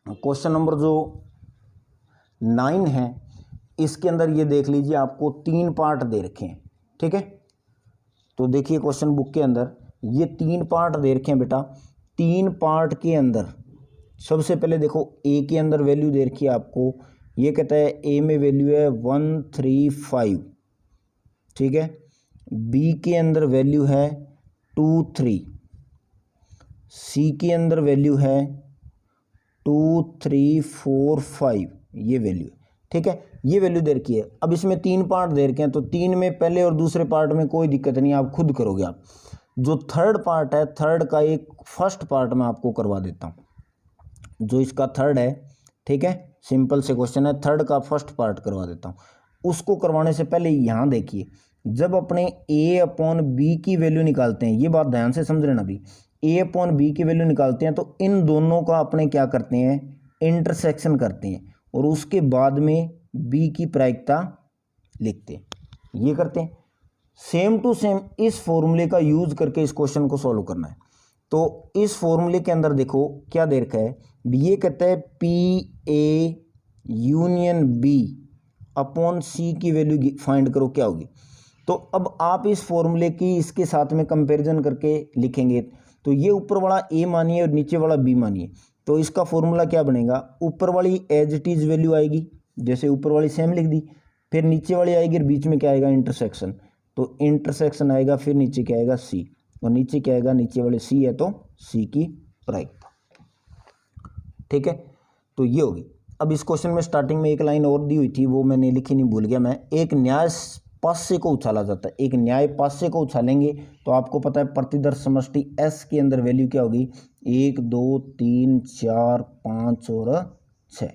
क्वेश्चन नंबर जो 9 है, इसके अंदर ये देख लीजिए आपको 3 पार्ट दे रखे हैं, ठीक है। तो देखिए क्वेश्चन बुक के अंदर ये 3 पार्ट दे रखे हैं बेटा। 3 पार्ट के अंदर सबसे पहले देखो ए के अंदर वैल्यू दे रखी है आपको, ये कहता है ए में वैल्यू है 135, ठीक है। बी के अंदर वैल्यू है 23, सी के अंदर वैल्यू है 2345, ये वैल्यू, ठीक है। ये वैल्यू दे रखी है। अब इसमें 3 पार्ट दे रखे हैं, तो 3 में पहले और दूसरे पार्ट में कोई दिक्कत नहीं, आप खुद करोगे। आप जो थर्ड पार्ट है, थर्ड का एक फर्स्ट पार्ट मैं आपको करवा देता हूँ, जो इसका थर्ड है, ठीक है, सिंपल से क्वेश्चन है, थर्ड का फर्स्ट पार्ट करवा देता हूँ। उसको करवाने से पहले यहाँ देखिए, जब अपने ए अपॉन बी की वैल्यू निकालते हैं, ये बात ध्यान से समझ लेना भी, ए अपॉन बी की वैल्यू निकालते हैं तो इन दोनों का अपने क्या करते हैं, इंटरसेक्शन करते हैं और उसके बाद में बी की प्रायिकता लिखते हैं, ये करते हैं। सेम टू सेम इस फॉर्मूले का यूज करके इस क्वेश्चन को सॉल्व करना है। तो इस फॉर्मूले के अंदर देखो क्या दे रखा है, ये कहता है P A union B upon C की वैल्यू फाइंड करो, क्या होगी। तो अब आप इस फॉर्मूले की इसके साथ में कंपैरिजन करके लिखेंगे, तो ये ऊपर वाला ए मानिए और नीचे वाला बी मानिए, तो इसका फॉर्मूला क्या बनेगा, ऊपर वाली एज इट इज वैल्यू आएगी, जैसे ऊपर वाली सेम लिख दी, फिर नीचे वाली आएगी और बीच में क्या आएगा, इंटरसेक्शन, तो इंटरसेक्शन आएगा, फिर नीचे क्या आएगा सी, और नीचे क्या आएगा, नीचे वाले सी है तो सी की प्रायिकता, ठीक है। तो ये होगी। अब इस क्वेश्चन में स्टार्टिंग में एक लाइन और दी हुई थी, वो मैंने लिखी नहीं, भूल गया मैं। एक न्याय पास्य को उछाला जाता है, एक न्याय पास्य को उछालेंगे तो आपको पता है प्रतिदर्श समष्टि एस के अंदर वैल्यू क्या होगी, 1 2 3 4 5 और 6,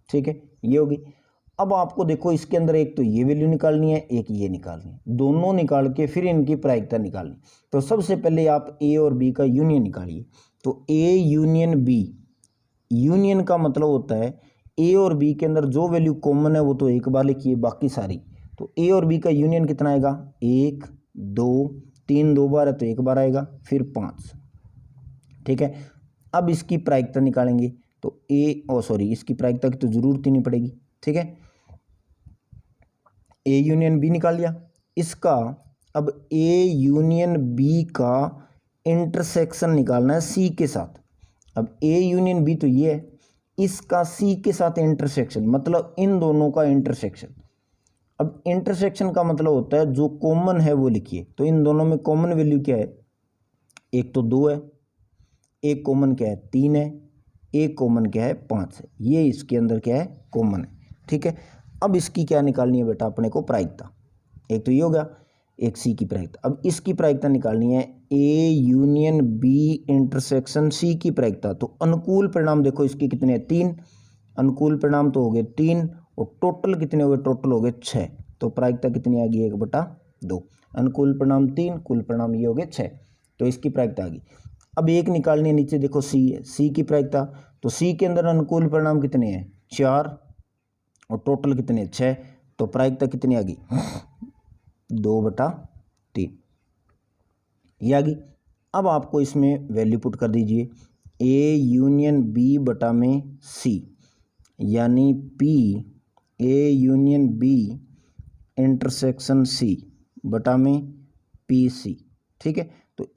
ठीक है, ये होगी। अब आपको देखो इसके अंदर एक तो ये वैल्यू निकालनी है, एक ये निकालनी है, दोनों निकाल के फिर इनकी प्रायिकता निकालनी। तो सबसे पहले आप ए और बी का यूनियन निकालिए। तो ए यूनियन बी, यूनियन का मतलब होता है ए और बी के अंदर जो वैल्यू कॉमन है वो तो एक बार लिखिए, बाकी सारी। तो ए और बी का यूनियन कितना आएगा, 1 2 3 2 बार है तो 1 बार आएगा, फिर 5। ठीक है, अब इसकी प्रायिकता निकालेंगे तो इसकी प्रायिकता की तो जरूरत ही नहीं पड़ेगी। ठीक है, ए यूनियन बी निकाल लिया इसका। अब ए यूनियन बी का इंटरसेक्शन निकालना है सी के साथ। अब ए यूनियन बी तो ये है, इसका सी के साथ इंटरसेक्शन, मतलब इन दोनों का इंटरसेक्शन। अब इंटरसेक्शन का मतलब होता है जो कॉमन है वो लिखिए। तो इन दोनों में कॉमन वैल्यू क्या है, एक तो 2 है, एक कॉमन क्या है 3 है, एक कॉमन क्या है 5 है। ये इसके अंदर क्या है कॉमन है। ठीक है, अब इसकी क्या निकालनी है बेटा अपने को प्रायिकता। एक तो ये हो गया, एक सी की प्रायिकता। अब इसकी प्रायिकता निकालनी है A union B intersection C की प्रायिकता। तो अनुकूल परिणाम देखो इसके कितने हैं 3, अनुकूल परिणाम तो हो गए 3, और टोटल कितने हो गए, टोटल हो गए 6। तो प्रायिकता कितनी आ गई 1/2। अनुकूल परिणाम 3, कुल परिणाम ये हो गए 6, तो इसकी प्रायिकता आ गई। अब एक निकालनी है, नीचे देखो सी है, सी की प्रायिकता। तो सी के अंदर अनुकूल परिणाम कितने हैं 4, और टोटल कितने 6, तो प्रायिकता कितनी आ गई 2/3 ये आ गई। अब आपको इसमें वैल्यू पुट कर दीजिए, ए यूनियन बी बटा में सी, यानी P A union B intersection C बटा में पी सी। ठीक है, तो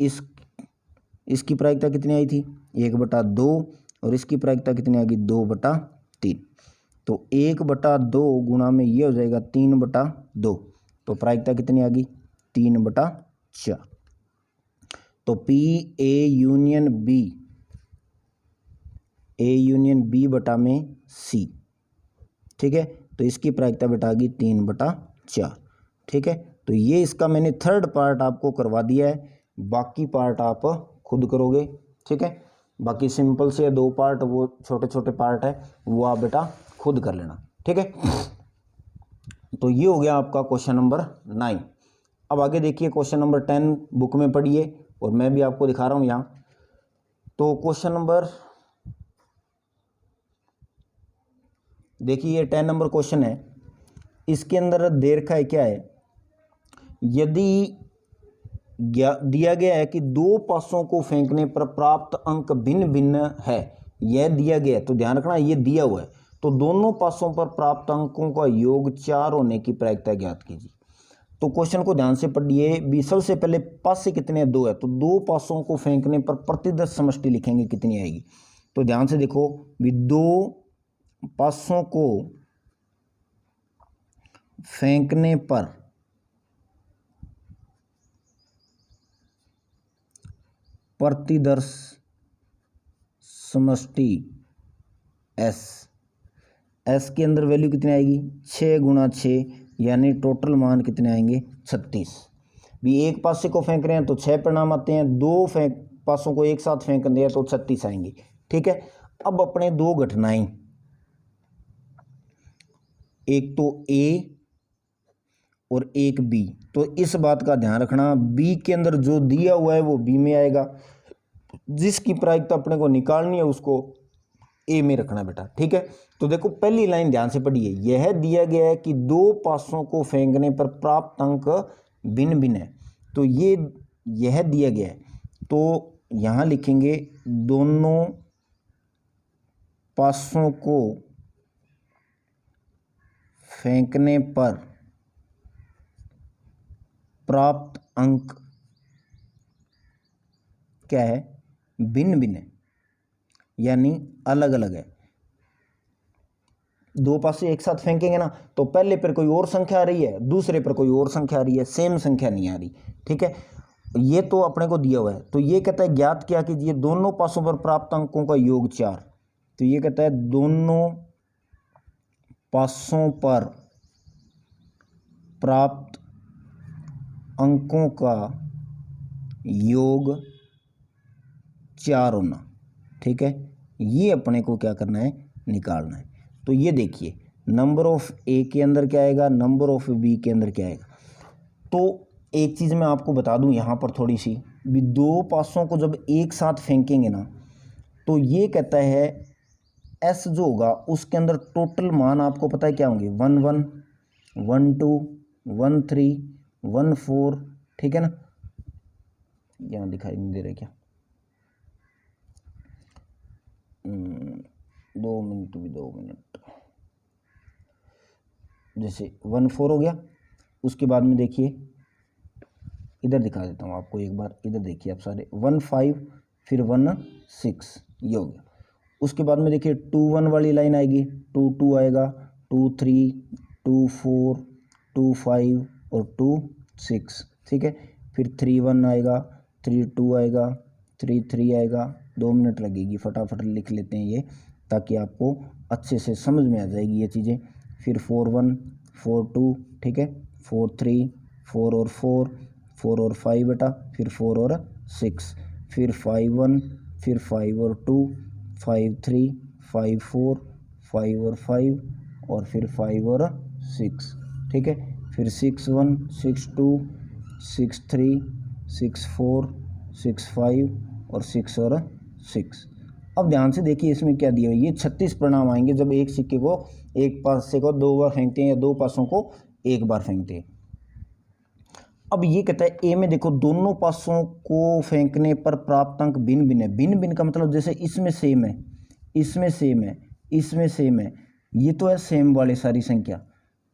इसकी प्रायिकता कितनी आई थी 1/2, और इसकी प्रायिकता कितनी आ गई 2/3। तो 1/2 गुणा में ये हो जाएगा 3/2, तो प्रायिकता कितनी आ गई 3/4। तो पी ए यूनियन बी बटा में सी। ठीक है, तो इसकी प्रायिकता बेटा आ गई 3/4। ठीक है, तो ये इसका मैंने थर्ड पार्ट आपको करवा दिया है, बाकी पार्ट आप खुद करोगे। ठीक है, बाकी सिंपल से 2 पार्ट, वो छोटे छोटे पार्ट है वो आप बेटा खुद कर लेना। ठीक है, तो ये हो गया आपका क्वेश्चन नंबर 9। अब आगे देखिए क्वेश्चन नंबर 10 बुक में पढ़िए, और मैं भी आपको दिखा रहा हूँ यहाँ। तो क्वेश्चन नंबर देखिए, ये 10 नंबर क्वेश्चन है। इसके अंदर दे रखा है क्या है, यदि दिया गया है कि 2 पासों को फेंकने पर प्राप्त अंक भिन्न भिन्न है, यह दिया गया है। तो ध्यान रखना ये दिया हुआ है, तो दोनों पासों पर प्राप्त अंकों का योग 4 होने की प्रायिकता ज्ञात कीजिए। तो क्वेश्चन को ध्यान से पढ़िए भी। सबसे पहले पासे कितने 2 है, तो 2 पासों को फेंकने पर प्रतिदर्श समष्टि लिखेंगे कितनी आएगी। तो ध्यान से देखो भी, 2 पासों को फेंकने पर प्रतिदर्श समष्टि एस के अंदर वैल्यू कितनी आएगी 6 × 6, यानी टोटल मान कितने आएंगे 36। भी एक पासे को फेंक रहे हैं तो 6 परिणाम आते हैं, 2 पासों को एक साथ फेंक दिया तो 36 आएंगे। ठीक है, अब अपने 2 घटनाएं, एक तो ए और एक बी। तो इस बात का ध्यान रखना, बी के अंदर जो दिया हुआ है वो बी में आएगा, जिसकी प्रायिकता अपने को निकालनी है उसको ए में रखना बेटा। ठीक है, तो देखो पहली लाइन ध्यान से पढ़िए, यह दिया गया है कि 2 पासों को फेंकने पर प्राप्त अंक भिन्न भिन्न है। तो यह दिया गया है, तो यहां लिखेंगे दोनों पासों को फेंकने पर प्राप्त अंक क्या है भिन्न भिन्न है, यानी अलग अलग है। 2 पासे एक साथ फेंकेंगे ना, तो पहले पर कोई और संख्या आ रही है, दूसरे पर कोई और संख्या आ रही है, सेम संख्या नहीं आ रही। ठीक है, ये तो अपने को दिया हुआ है। तो ये कहता है ज्ञात क्या कीजिए दोनों पासों पर प्राप्त अंकों का योग 4। तो ये कहता है दोनों पासों पर प्राप्त अंकों का योग 4 होना। ठीक है, ये अपने को क्या करना है निकालना है। तो ये देखिए नंबर ऑफ ए के अंदर क्या आएगा, नंबर ऑफ बी के अंदर क्या आएगा। तो एक चीज़ मैं आपको बता दूं यहाँ पर थोड़ी सी भी, 2 पासों को जब एक साथ फेंकेंगे ना, तो ये कहता है एस जो होगा उसके अंदर टोटल मान आपको पता है क्या होंगे 1 1 1 2 1 3 1 4। ठीक है ना, यहाँ दिखाई नहीं दे रहा क्या? 2 मिनट भी 2 मिनट। जैसे 1 4 हो गया, उसके बाद में देखिए इधर दिखा देता हूँ आपको एक बार, इधर देखिए आप सारे 1 5 फिर 1 6 ये हो गया। उसके बाद में देखिए 2 1 वाली लाइन आएगी, 2 2 आएगा, 2 3 2 4 2 5 और 2 6, ठीक है। फिर 3 1 आएगा, 3 2 आएगा, 3 3 आएगा। 2 मिनट लगेगी, फटाफट लिख लेते हैं ये ताकि आपको अच्छे से समझ में आ जाएगी ये चीज़ें। फिर 4 1 4 2, ठीक है, 4 3 4 और 4 और 5 बेटा, फिर 4 और 6, फिर 5 1 फिर 5 और 2 5 3 5 4 5 और 5 और फिर 5 और 6, ठीक है। फिर 6 1 6 2 6 3 6 4 6 5 और 6 और 6। अब ध्यान से देखिए इसमें क्या दिया है, ये 36 परिणाम आएंगे जब एक सिक्के को एक पासे को 2 बार फेंकते हैं या 2 पासों को एक बार फेंकते हैं। अब ये कहता है ए में देखो दोनों पासों को फेंकने पर प्राप्त अंक भिन्न भिन्न है। भिन्न भिन्न का मतलब जैसे इसमें सेम है, इसमें सेम है, इसमें सेम है, ये तो है सेम वाले सारी संख्या।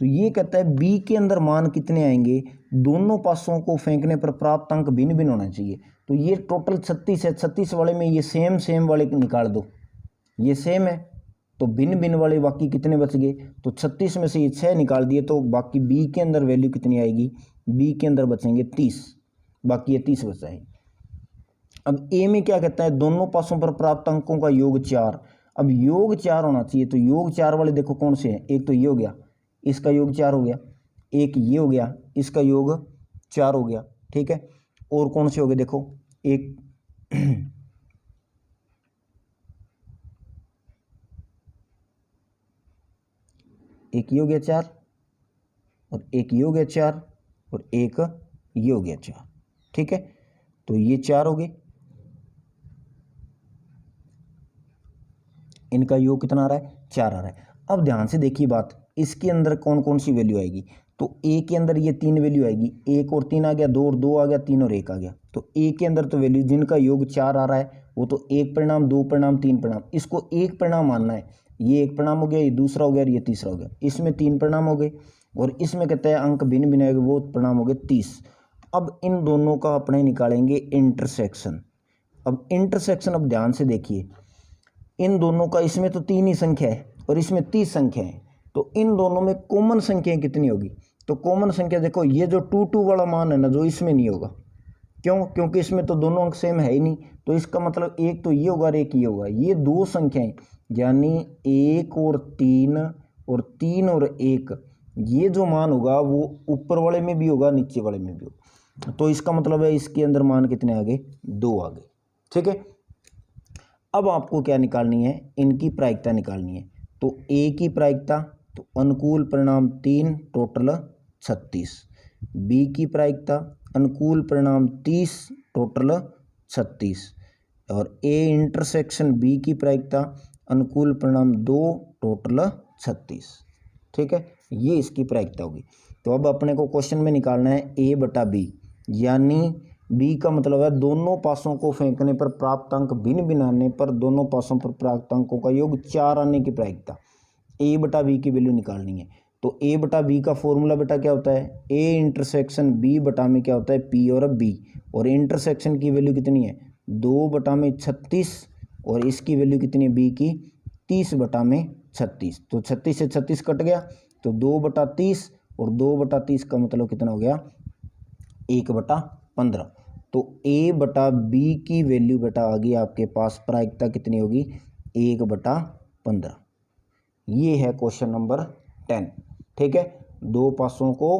तो ये कहता है बी के अंदर मान कितने आएंगे, दोनों पासों को फेंकने पर प्राप्त अंक भिन्न भिन्न होना चाहिए। तो ये टोटल 36 है, 36 वाले में ये सेम वाले निकाल दो, ये सेम है तो भिन्न भिन्न वाले बाकी कितने बच गए, तो 36 में से ये 6 निकाल दिए तो बाकी बी के अंदर वैल्यू कितनी आएगी, बी के अंदर बचेंगे 30, बाकी ये 30 बचा है। अब ए में क्या कहता है, दोनों पासों पर प्राप्त अंकों का योग 4। अब योग 4 होना चाहिए, तो योग 4 वाले देखो कौन से हैं, एक तो ये हो गया, इसका योग 4 हो गया, एक ये हो गया, इसका योग 4 हो गया, ठीक है। और कौन से हो गए देखो, एक एक ये हो गया 4 और एक ये हो गया 4 और एक ये हो गया 4, ठीक है। तो ये 4 हो गए, इनका योग कितना आ रहा है, 4 आ रहा है। अब ध्यान से देखिए बात, इसके अंदर कौन कौन सी वैल्यू आएगी, तो ए के अंदर ये 3 वैल्यू आएगी, 1 और 3 आ गया, 2 और 2 आ गया, 3 और 1 आ गया। तो ए के अंदर तो वैल्यू जिनका योग 4 आ रहा है वो तो 1 परिणाम 2 परिणाम 3 परिणाम, इसको एक परिणाम मानना है। ये एक परिणाम हो गया, ये दूसरा हो गया और ये तीसरा हो गया, इसमें 3 परिणाम हो गए और इसमें कहते हैं अंक भिन्न भिन्न आएगा, वो परिणाम हो गए 30। अब इन दोनों का अपने निकालेंगे इंटरसेक्शन। अब इंटरसेक्शन, अब ध्यान से देखिए इन दोनों का, इसमें तो 3 ही संख्या है और इसमें 30 संख्या है, तो इन दोनों में कॉमन संख्या कितनी होगी, तो कॉमन संख्या देखो ये जो 2 2 वाला मान है ना, जो इसमें नहीं होगा, क्यों, क्योंकि इसमें तो दोनों अंक सेम है ही नहीं। तो इसका मतलब एक तो ये होगा और एक ये होगा, ये 2 संख्याएं यानी 1 और 3 और 3 और 1, ये जो मान होगा वो ऊपर वाले में भी होगा नीचे वाले में भी होगा। तो इसका मतलब है इसके अंदर मान कितने आ गए, 2 आ गए, ठीक है। अब आपको क्या निकालनी है, इनकी प्रायिकता निकालनी है। तो ए की प्रायिकता, तो अनुकूल परिणाम 3 टोटल 36, बी की प्रायिकता अनुकूल परिणाम 30 टोटल 36 और ए इंटरसेक्शन बी की प्रायिकता अनुकूल परिणाम 2 टोटल 36, ठीक है। ये इसकी प्रायिकता होगी। तो अब अपने को क्वेश्चन में निकालना है ए बटा बी, यानी बी का मतलब है दोनों पासों को फेंकने पर प्राप्त अंक भिन्न भिन्न आने पर दोनों पासों पर प्राप्त अंकों का योग 4 आने की प्रायिकता, ए बटा बी की वैल्यू निकालनी है। तो ए बटा बी का फॉर्मूला बेटा क्या होता है, ए इंटरसेक्शन बी बटा में क्या होता है, पी और बी, और इंटरसेक्शन की वैल्यू कितनी है 2 बटा में 36 और इसकी वैल्यू कितनी है बी की 30 बटा में 36। तो 36 से 36 कट गया तो 2 बटा 30 और 2 बटा 30 का मतलब कितना हो गया 1 बटा 15। तो ए बटा बी की वैल्यू बेटा आ गई आपके पास, प्रायिकता कितनी होगी 1 बटा 15। ये है क्वेश्चन नंबर 10, ठीक है। 2 पासों को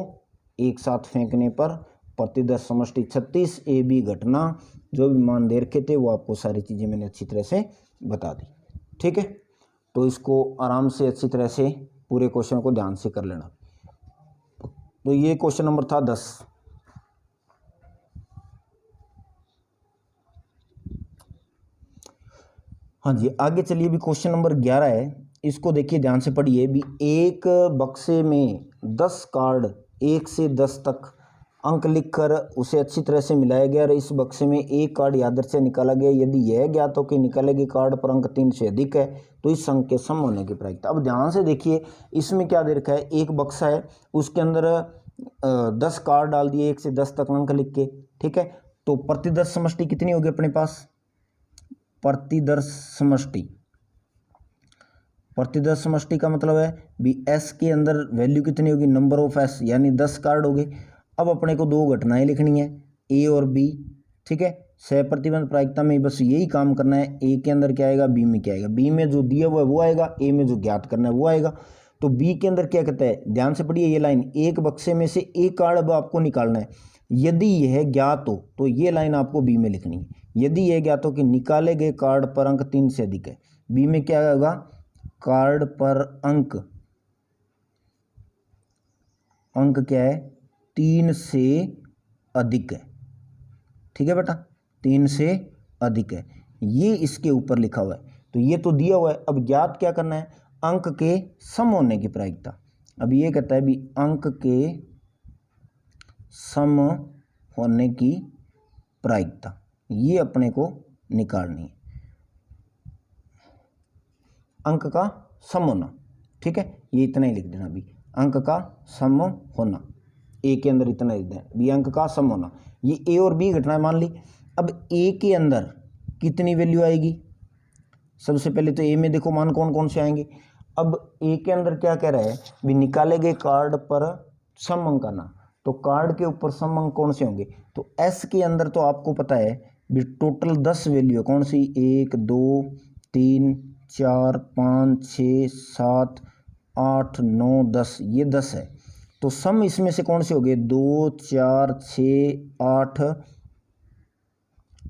एक साथ फेंकने पर प्रतिदश समष्टि 36, ए बी घटना, जो भी मान दे रखे थे वो आपको सारी चीज़ें मैंने अच्छी तरह से बता दी, ठीक है। तो इसको आराम से अच्छी तरह से पूरे क्वेश्चन को ध्यान से कर लेना। तो ये क्वेश्चन नंबर था 10। हाँ जी, आगे चलिए, भी क्वेश्चन नंबर 11 है, इसको देखिए ध्यान से पढ़िए। भी एक बक्से में 10 कार्ड 1 से 10 तक अंक लिखकर उसे अच्छी तरह से मिलाया गया और इस बक्से में एक कार्ड यादृच्छिक से निकाला गया। यदि यह ज्ञात हो कि निकाले गए कार्ड पर अंक 3 से अधिक है तो इस अंक के सम होने की प्रायिकता। अब ध्यान से देखिए, इसमें क्या दे रखा है, एक बक्सा है, उसके अंदर 10 कार्ड डाल दिए, 1 से 10 तक अंक लिख के, ठीक है। तो प्रतिदर्श समष्टि कितनी होगी अपने पास, प्रतिदर्श समष्टि का मतलब है भी एस के अंदर वैल्यू कितनी होगी, नंबर ऑफ एस, यानी 10 कार्ड हो गए। अब अपने को दो घटनाएं लिखनी है, ए और बी, ठीक है। सहप्रतिबंध प्रायिकता में बस यही काम करना है, ए के अंदर क्या आएगा, बी में क्या आएगा, बी में जो दिया हुआ है वो आएगा, ए में जो ज्ञात करना है वो आएगा। तो बी के अंदर क्या कहता है, ध्यान से पढ़िए ये लाइन, एक बक्से में से एक कार्ड अब आपको निकालना है। यदि यह ज्ञात हो तो ये लाइन आपको बी में लिखनी है। यदि यह ज्ञात हो कि निकाले गए कार्ड पर अंक 3 से अधिक है, बी में क्या होगा, कार्ड पर अंक क्या है, 3 से अधिक है, ठीक है बेटा, 3 से अधिक है, ये इसके ऊपर लिखा हुआ है। तो ये तो दिया हुआ है, अब ज्ञात क्या करना है, अंक के सम होने की प्रायिकता। अब ये कहता है भी अंक के सम होने की प्रायिकता, ये अपने को निकालनी है, अंक का सम होना, ठीक है। ये इतना ही लिख देना भी, अंक का सम होना, ए के अंदर इतना लिख देना भी अंक का सम होना। ये ए और बी घटनाएं मान ली। अब ए के अंदर कितनी वैल्यू आएगी, सबसे पहले तो ए में देखो मान कौन कौन से आएंगे। अब ए के अंदर क्या कह रहा है भी निकाले गए कार्ड पर सम अंक आना, तो कार्ड के ऊपर सम अंक कौन से होंगे, तो एस के अंदर तो आपको पता है भी टोटल 10 वैल्यू है, कौन सी, 1 2 3 4 5 6 7 8 9 10, ये 10 है। तो सम इसमें से कौन से हो गए, 2 4 6 8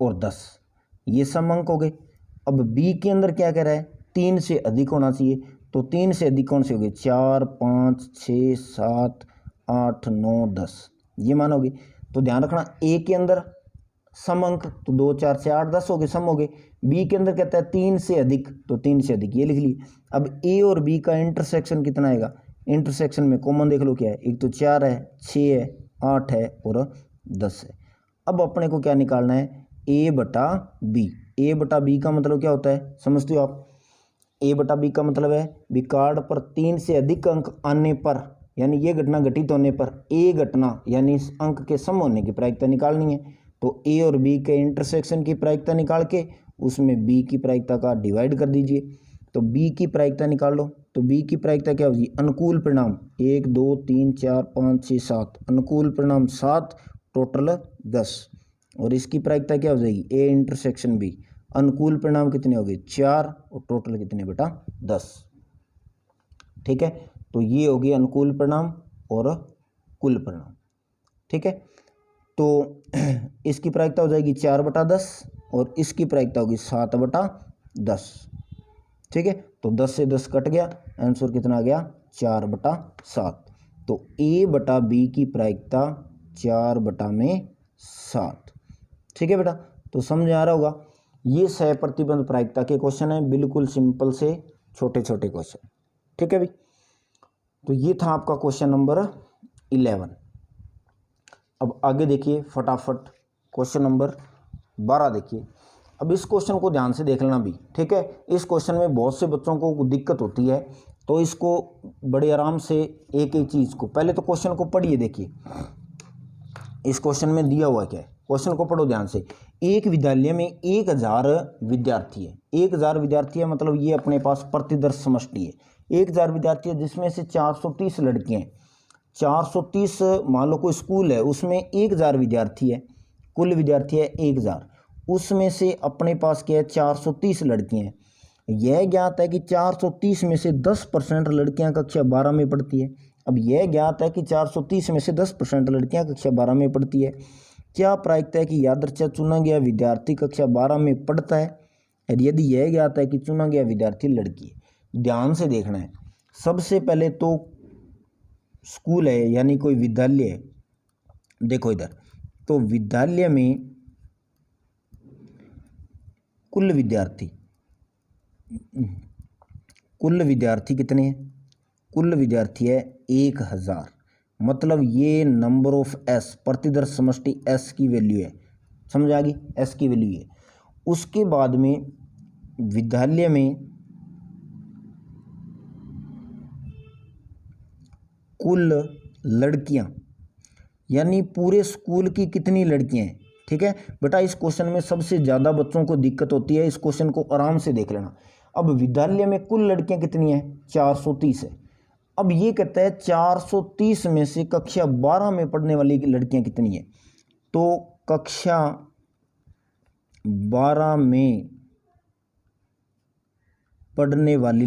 और 10, ये सम अंक हो गए। अब बी के अंदर क्या कह रहा है, 3 से अधिक होना चाहिए, तो 3 से अधिक कौन से हो गए, 4 5 6 7 8 9 10, ये मान हो गए। तो ध्यान रखना, ए के अंदर सम अंक तो 2 4 6 8 10 हो गए, सम हो गए। बी के अंदर कहता है 3 से अधिक, तो 3 से अधिक ये लिख लिए। अब ए और बी का इंटरसेक्शन कितना आएगा, इंटरसेक्शन में कॉमन देख लो क्या है, एक तो 4 है, 6 है, 8 है और 10 है। अब अपने को क्या निकालना है, ए बटा बी। ए बटा बी का मतलब क्या होता है, समझते हो आप, ए बटा बी का मतलब है भी कार्ड पर 3 से अधिक अंक आने पर, यानी ये घटना घटित होने पर ए घटना यानी इस अंक के सम होने की प्रायिकता निकालनी है। तो ए और बी के इंटरसेक्शन की प्रायिकता निकाल के उसमें बी की प्रायिकता का डिवाइड कर दीजिए, तो बी की प्रायिकता निकाल लो। तो बी की प्रायिकता क्या होगी, अनुकूल परिणाम 1 2 3 4 5 6 7, अनुकूल परिणाम 7, टोटल 10। और इसकी प्रायिकता क्या हो जाएगी, ए इंटरसेक्शन बी, अनुकूल परिणाम कितने हो गए, 4, और टोटल कितने बेटा, 10, ठीक है। तो ये हो गए अनुकूल परिणाम और कुल परिणाम, ठीक है। तो इसकी प्रायिकता हो जाएगी 4 बटा 10 और इसकी प्रायिकता होगी 7 बटा 10, ठीक है। तो 10 से 10 कट गया, आंसर कितना आ गया, 4 बटा 7। तो ए बटा बी की प्रायिकता 4 बटा में 7, ठीक है बेटा। तो समझ आ रहा होगा, ये सहप्रतिबंध प्रायिकता के क्वेश्चन है, बिल्कुल सिंपल से छोटे छोटे क्वेश्चन, ठीक है भाई। तो ये था आपका क्वेश्चन नंबर 11। अब आगे देखिए फटाफट, क्वेश्चन नंबर 12 देखिए। अब इस क्वेश्चन को ध्यान से देख लेना भी, ठीक है। इस क्वेश्चन में बहुत से बच्चों को दिक्कत होती है, तो इसको बड़े आराम से एक एक चीज़ को, पहले तो क्वेश्चन को पढ़िए, देखिए इस क्वेश्चन में दिया हुआ क्या है, क्वेश्चन को पढ़ो ध्यान से। एक विद्यालय में 1000 विद्यार्थी है, 1000 विद्यार्थी है मतलब ये अपने पास प्रतिदर्श समष्टि है, 1000 विद्यार्थी है जिसमें से 430 लड़कियां हैं। 430 मान लो कोई स्कूल है, उसमें 1000 विद्यार्थी है, कुल विद्यार्थी है 1000, उसमें से अपने पास क्या है, 430 लड़कियां हैं। यह ज्ञात है कि 430 में से 10% लड़कियां कक्षा 12 में पढ़ती है। अब यह ज्ञात है कि 430 में से 10% लड़कियां कक्षा 12 में पढ़ती है। क्या प्रायिकता है कि यादृच्छिक चुना गया विद्यार्थी कक्षा 12 में पढ़ता है, और यदि यह ज्ञात है कि चुना गया विद्यार्थी लड़की है। ध्यान से देखना है, सबसे पहले तो स्कूल है यानी कोई विद्यालय है, देखो इधर, तो विद्यालय में कुल विद्यार्थी कितने हैं, कुल विद्यार्थी है 1000, मतलब ये नंबर ऑफ एस, प्रतिदर्श समष्टि एस की वैल्यू है, समझ आ गई, एस की वैल्यू है। उसके बाद में विद्यालय में कुल लड़कियां, यानी पूरे स्कूल की कितनी लड़कियां हैं। ठीक है बेटा, इस क्वेश्चन में सबसे ज़्यादा बच्चों को दिक्कत होती है, इस क्वेश्चन को आराम से देख लेना। अब विद्यालय में कुल लड़कियां कितनी हैं, 430 है। अब ये कहता है 430 में से कक्षा 12 में पढ़ने वाली लड़कियां कितनी हैं। तो कक्षा 12 में पढ़ने वाली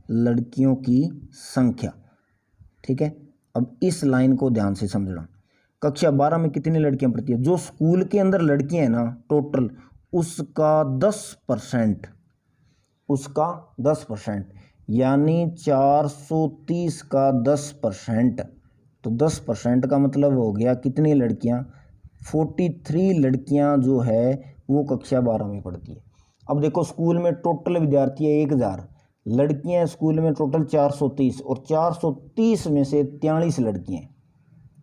लड़कियों की संख्या। ठीक है, अब इस लाइन को ध्यान से समझना। कक्षा 12 में कितनी लड़कियां पढ़ती है, जो स्कूल के अंदर लड़कियां हैं ना टोटल, उसका 10%, उसका 10%, यानी 430 का 10%। तो 10% का मतलब हो गया कितनी लड़कियां, 43 लड़कियां जो है वो कक्षा 12 में पढ़ती है। अब देखो स्कूल में टोटल विद्यार्थी है 1000, लड़कियां स्कूल में टोटल 430, और 430 में से 43 लड़कियां।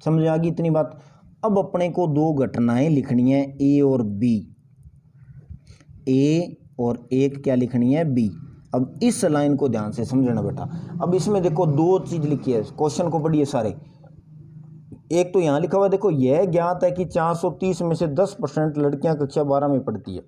समझ आ गई इतनी बात। अब अपने को दो घटनाएं लिखनी है, ए और बी, ए और एक क्या लिखनी है, बी। अब इस लाइन को ध्यान से समझना बेटा। अब इसमें देखो दो चीज लिखी है, क्वेश्चन को पढ़िए सारे। एक तो यहाँ लिखा हुआ है, देखो यह ज्ञात है कि 430 में से 10% लड़कियां कक्षा 12 में पढ़ती है।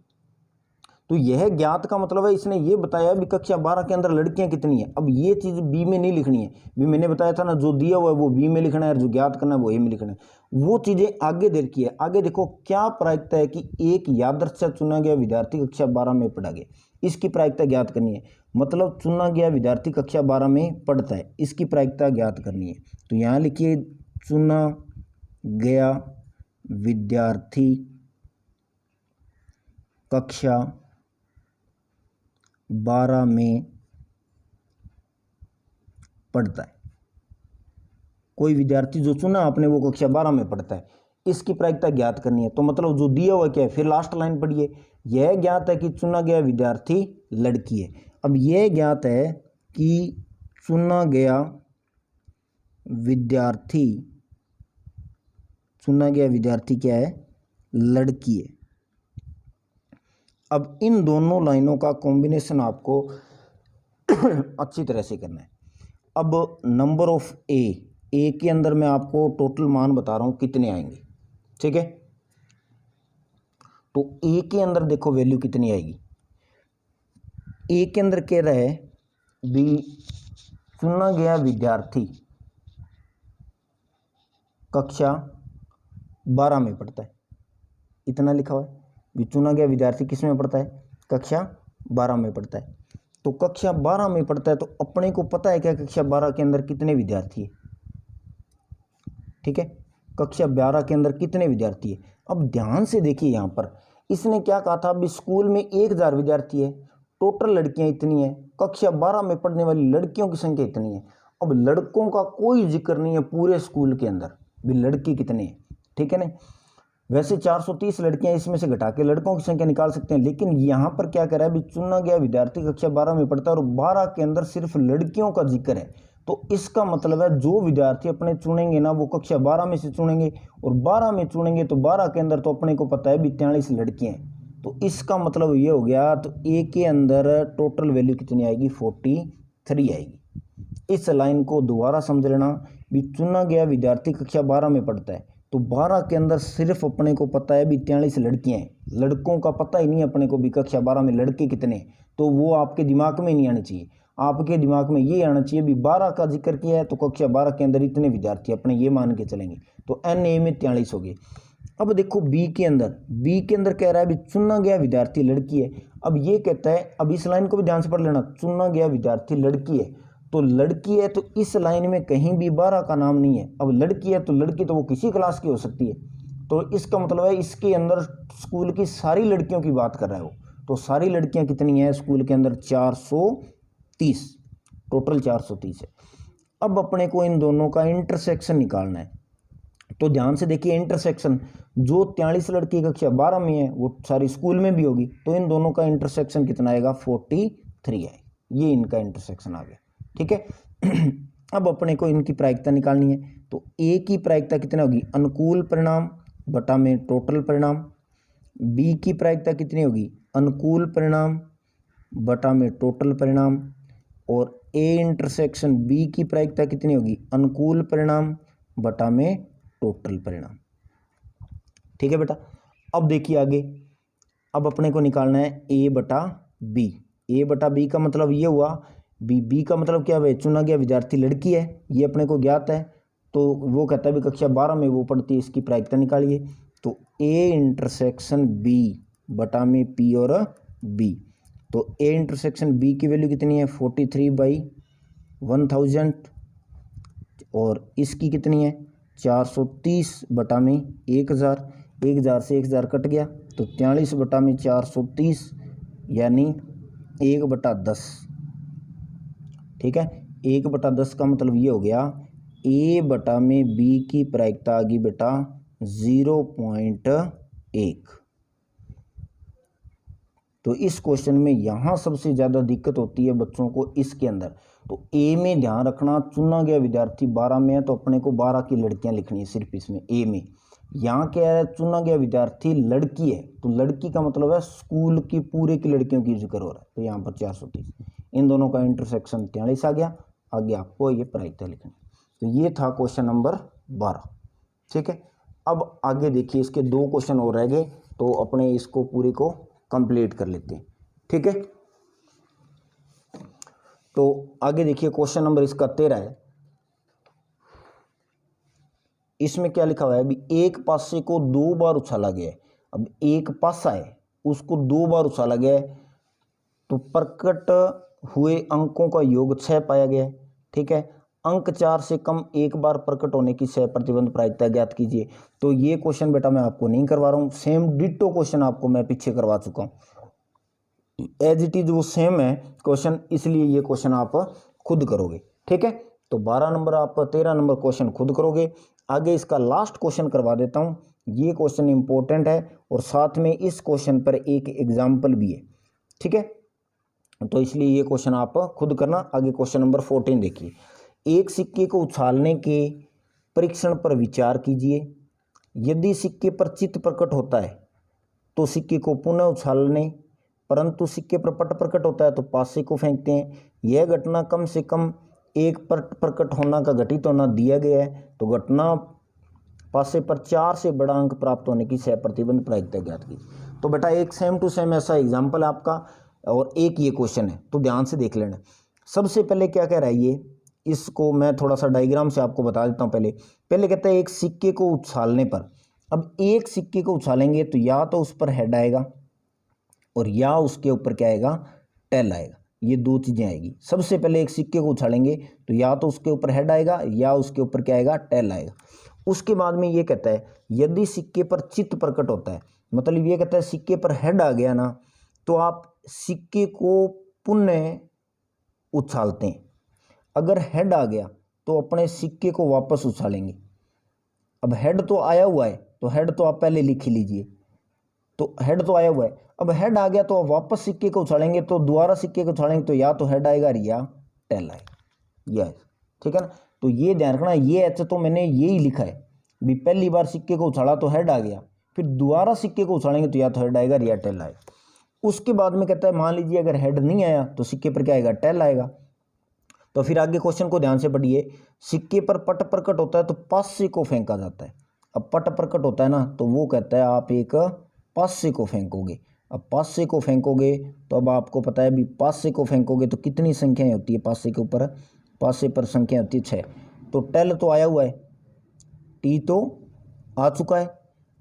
तो यह ज्ञात का मतलब है इसने ये बताया भी कक्षा 12 के अंदर लड़कियां कितनी है। अब ये चीज़ बी में नहीं लिखनी है, भी मैंने बताया था ना, जो दिया हुआ है वो बी में लिखना है और जो ज्ञात करना है वो ए में लिखना है। वो चीज़ें आगे दे रखी है। आगे देखो क्या प्रायिकता है कि एक यादृच्छिक चुना गया विद्यार्थी कक्षा 12 में पढ़ा गया, इसकी प्रायिकता ज्ञात करनी है। मतलब चुना गया विद्यार्थी कक्षा 12 में पढ़ता है, इसकी प्रायिकता ज्ञात करनी है। तो यहाँ लिखिए चुना गया विद्यार्थी कक्षा 12 में पढ़ता है। कोई विद्यार्थी जो चुना आपने वो कक्षा 12 में पढ़ता है, इसकी प्रायिकता ज्ञात करनी है। तो मतलब जो दिया हुआ क्या है, फिर लास्ट लाइन पढ़िए, यह ज्ञात है कि चुना गया विद्यार्थी लड़की है। अब यह ज्ञात है कि चुना गया विद्यार्थी क्या है, लड़की है। अब इन दोनों लाइनों का कॉम्बिनेशन आपको अच्छी तरह से करना है। अब नंबर ऑफ ए के अंदर मैं आपको टोटल मान बता रहा हूं कितने आएंगे। ठीक है, तो ए के अंदर देखो वैल्यू कितनी आएगी। ए के अंदर कह रहा है भी चुना गया विद्यार्थी कक्षा 12 में पढ़ता है, इतना लिखा हुआ है भी चुना गया विद्यार्थी किस में पढ़ता है, कक्षा 12 में पढ़ता है। तो कक्षा 12 में पढ़ता है, तो अपने को पता है क्या कक्षा 12 के अंदर कितने विद्यार्थी है। ठीक है, कक्षा 12 के अंदर कितने विद्यार्थी है। अब ध्यान से देखिए, यहाँ पर इसने क्या कहा था, अभी स्कूल में 1000 विद्यार्थी है, टोटल लड़कियां इतनी है, कक्षा 12 में पढ़ने वाली लड़कियों की संख्या इतनी है। अब लड़कों का कोई जिक्र नहीं है पूरे स्कूल के अंदर भी लड़की कितने हैं। ठीक है ना, वैसे 430 लड़कियां, इसमें से घटा के लड़कों की संख्या निकाल सकते हैं, लेकिन यहाँ पर क्या कह रहा है भी चुना गया विद्यार्थी कक्षा 12 में पढ़ता है और 12 के अंदर सिर्फ लड़कियों का जिक्र है। तो इसका मतलब है जो विद्यार्थी अपने चुनेंगे ना वो कक्षा 12 में से चुनेंगे, और 12 में चुनेंगे तो 12 के अंदर तो अपने को पता है भी 43 लड़कियां हैं। तो इसका मतलब ये हो गया, तो ए के अंदर टोटल वैल्यू कितनी आएगी, 43 आएगी। इस लाइन को दोबारा समझ लेना भी चुना गया विद्यार्थी कक्षा 12 में पढ़ता है, तो 12 के अंदर सिर्फ अपने को पता है भी 43 लड़कियां हैं, लड़कों का पता ही नहीं है अपने को भी कक्षा 12 में लड़के कितने। तो वो आपके दिमाग में नहीं आना चाहिए, आपके दिमाग में ये आना चाहिए भी 12 का जिक्र किया है तो कक्षा 12 के अंदर इतने विद्यार्थी अपने ये मान के चलेंगे। तो एन ए में 43 हो गए। अब देखो बी के अंदर कह रहा है भी चुना गया विद्यार्थी लड़की है। अब ये कहता है, अब इस लाइन को भी ध्यान से पढ़ लेना, चुना गया विद्यार्थी लड़की है, तो लड़की है तो इस लाइन में कहीं भी 12 का नाम नहीं है। अब लड़की है तो लड़की तो वो किसी क्लास की हो सकती है, तो इसका मतलब है इसके अंदर स्कूल की सारी लड़कियों की बात कर रहा है वो। तो सारी लड़कियां कितनी हैं स्कूल के अंदर, 430, टोटल 430 है। अब अपने को इन दोनों का इंटरसेक्शन निकालना है। तो ध्यान से देखिए, इंटरसेक्शन जो 43 लड़की कक्षा 12 में है वो सारी स्कूल में भी होगी, तो इन दोनों का इंटरसेक्शन कितना आएगा, 43 आएगा। ये इनका इंटरसेक्शन आ गया। ठीक है। अब अपने को इनकी प्रायिकता निकालनी है। तो ए की प्रायिकता कितना होगी, अनुकूल परिणाम बटा में टोटल परिणाम। बी की प्रायिकता कितनी होगी, अनुकूल परिणाम बटा में टोटल परिणाम। और ए इंटरसेक्शन बी की प्रायिकता कितनी होगी, अनुकूल परिणाम बटा में टोटल परिणाम। ठीक है बेटा। अब देखिए आगे, अब अपने को निकालना है ए बटा बी। ए बटा बी का मतलब ये हुआ, बी का मतलब क्या है, चुना गया विद्यार्थी लड़की है, ये अपने को ज्ञात है। तो वो कहता है भी कक्षा 12 में वो पढ़ती है, इसकी प्रायिकता निकालिए। तो ए इंटरसेक्शन बी बटा में पी और बी। तो ए इंटरसेक्शन बी की वैल्यू कितनी है, 43/1000 और इसकी कितनी है 430 बटा में 1000। 1000 से 1000 कट गया तो 43 बटा में 430 यानी 1/10। ठीक है, 1/10 का मतलब ये हो गया ए बटा में बी की प्रायिकता आ गई बेटा 0.1। तो इस क्वेश्चन में यहाँ सबसे ज़्यादा दिक्कत होती है बच्चों को इसके अंदर। तो ए में ध्यान रखना, चुना गया विद्यार्थी 12 में है तो अपने को 12 की लड़कियां लिखनी है सिर्फ इसमें ए में। यहाँ क्या है, चुना गया विद्यार्थी लड़की है, तो लड़की का मतलब है स्कूल की पूरे की लड़कियों की जिक्र हो रहा है। तो यहाँ पर 430, इन दोनों का इंटरसेक्शन 43 आ गया। आगे आपको ये प्रायिकता लिखनी। तो ये था क्वेश्चन नंबर 12। ठीक है, अब आगे देखिए, इसके 2 क्वेश्चन और रह गए तो अपने इसको पूरे को कंप्लीट कर लेते हैं। ठीक है, तो आगे देखिए क्वेश्चन नंबर इसका 13 है। इसमें क्या लिखा हुआ है, अभी एक पासे को 2 बार उछाला गया है। अब एक पासा है उसको 2 बार उछाला गया है तो प्रकट हुए अंकों का योग 6 पाया गया है। ठीक है, अंक 4 से कम एक बार प्रकट होने की 6 प्रतिबंध प्रायिकता ज्ञात कीजिए। तो ये क्वेश्चन बेटा मैं आपको नहीं करवा रहा हूँ, सेम डिट्टो क्वेश्चन आपको मैं पीछे करवा चुका हूँ, एज इट इज वो सेम है क्वेश्चन, इसलिए ये क्वेश्चन आप खुद करोगे। ठीक है, तो 12 नंबर आप 13 नंबर क्वेश्चन खुद करोगे। आगे इसका लास्ट क्वेश्चन करवा देता हूँ, ये क्वेश्चन इंपॉर्टेंट है और साथ में इस क्वेश्चन पर एक एग्जाम्पल भी है। ठीक है, तो इसलिए ये क्वेश्चन आप खुद करना। आगे क्वेश्चन नंबर 14 देखिए, एक सिक्के को उछालने के परीक्षण पर विचार कीजिए। यदि सिक्के पर चित्त प्रकट होता है तो सिक्के को पुनः उछालने, परंतु सिक्के पर पट प्रकट होता है तो पासे को फेंकते हैं। यह घटना कम से कम एक पट प्रकट होना का घटित होना दिया गया है, तो घटना पासे पर 4 से बड़ा अंक प्राप्त होने की 6 प्रतिबंध प्रायिकता ज्ञात की। तो बेटा एक सेम टू सेम ऐसा एग्जाम्पल है आपका और एक ये क्वेश्चन है, तो ध्यान से देख लेना। सबसे पहले क्या कह रहा है ये, इसको मैं थोड़ा सा डायग्राम से आपको बता देता हूँ। पहले कहता है एक सिक्के को उछालने पर। अब एक सिक्के को उछालेंगे तो या तो उस पर हेड आएगा और या उसके ऊपर क्या आएगा, टेल आएगा। ये 2 चीज़ें आएगी। सबसे पहले एक सिक्के को उछालेंगे तो या तो उसके ऊपर हेड आएगा या उसके ऊपर क्या आएगा, टेल आएगा। उसके बाद में ये कहता है यदि सिक्के पर चित्त प्रकट होता है, मतलब ये कहता है सिक्के पर हेड आ गया ना तो आप सिक्के को पुनः उछालते हैं। अगर हेड आ गया तो अपने सिक्के को वापस उछालेंगे। अब हेड तो आया हुआ है तो हेड तो आप पहले लिख ही लीजिए, तो हेड तो आया हुआ है। अब हेड आ गया तो आप वापस सिक्के को उछालेंगे, तो दोबारा सिक्के को उछालेंगे तो या तो हेड आएगा या टेल आएगा। यस, ठीक है ना। तो ये ध्यान रखना, ये एच तो मैंने यही लिखा है भी, पहली बार सिक्के को उछाला तो हेड आ गया, फिर दोबारा सिक्के को उछालेंगे तो या तो हेड आएगा या टेल आएगा। उसके बाद में कहता है मान लीजिए अगर हेड नहीं आया तो सिक्के पर क्या आएगा, टेल आएगा। तो फिर आगे क्वेश्चन को ध्यान से पढ़िए, सिक्के पर पट प्रकट होता है तो पासे को फेंका जाता है। अब पट प्रकट होता है ना तो वो कहता है आप एक पासे को फेंकोगे। अब पासे को फेंकोगे तो अब आपको पता है भी पासे को फेंकोगे तो कितनी संख्याएं होती है पासे के ऊपर, पासे पर संख्या होती है 6। तो टेल तो आया हुआ है, टी तो आ चुका है,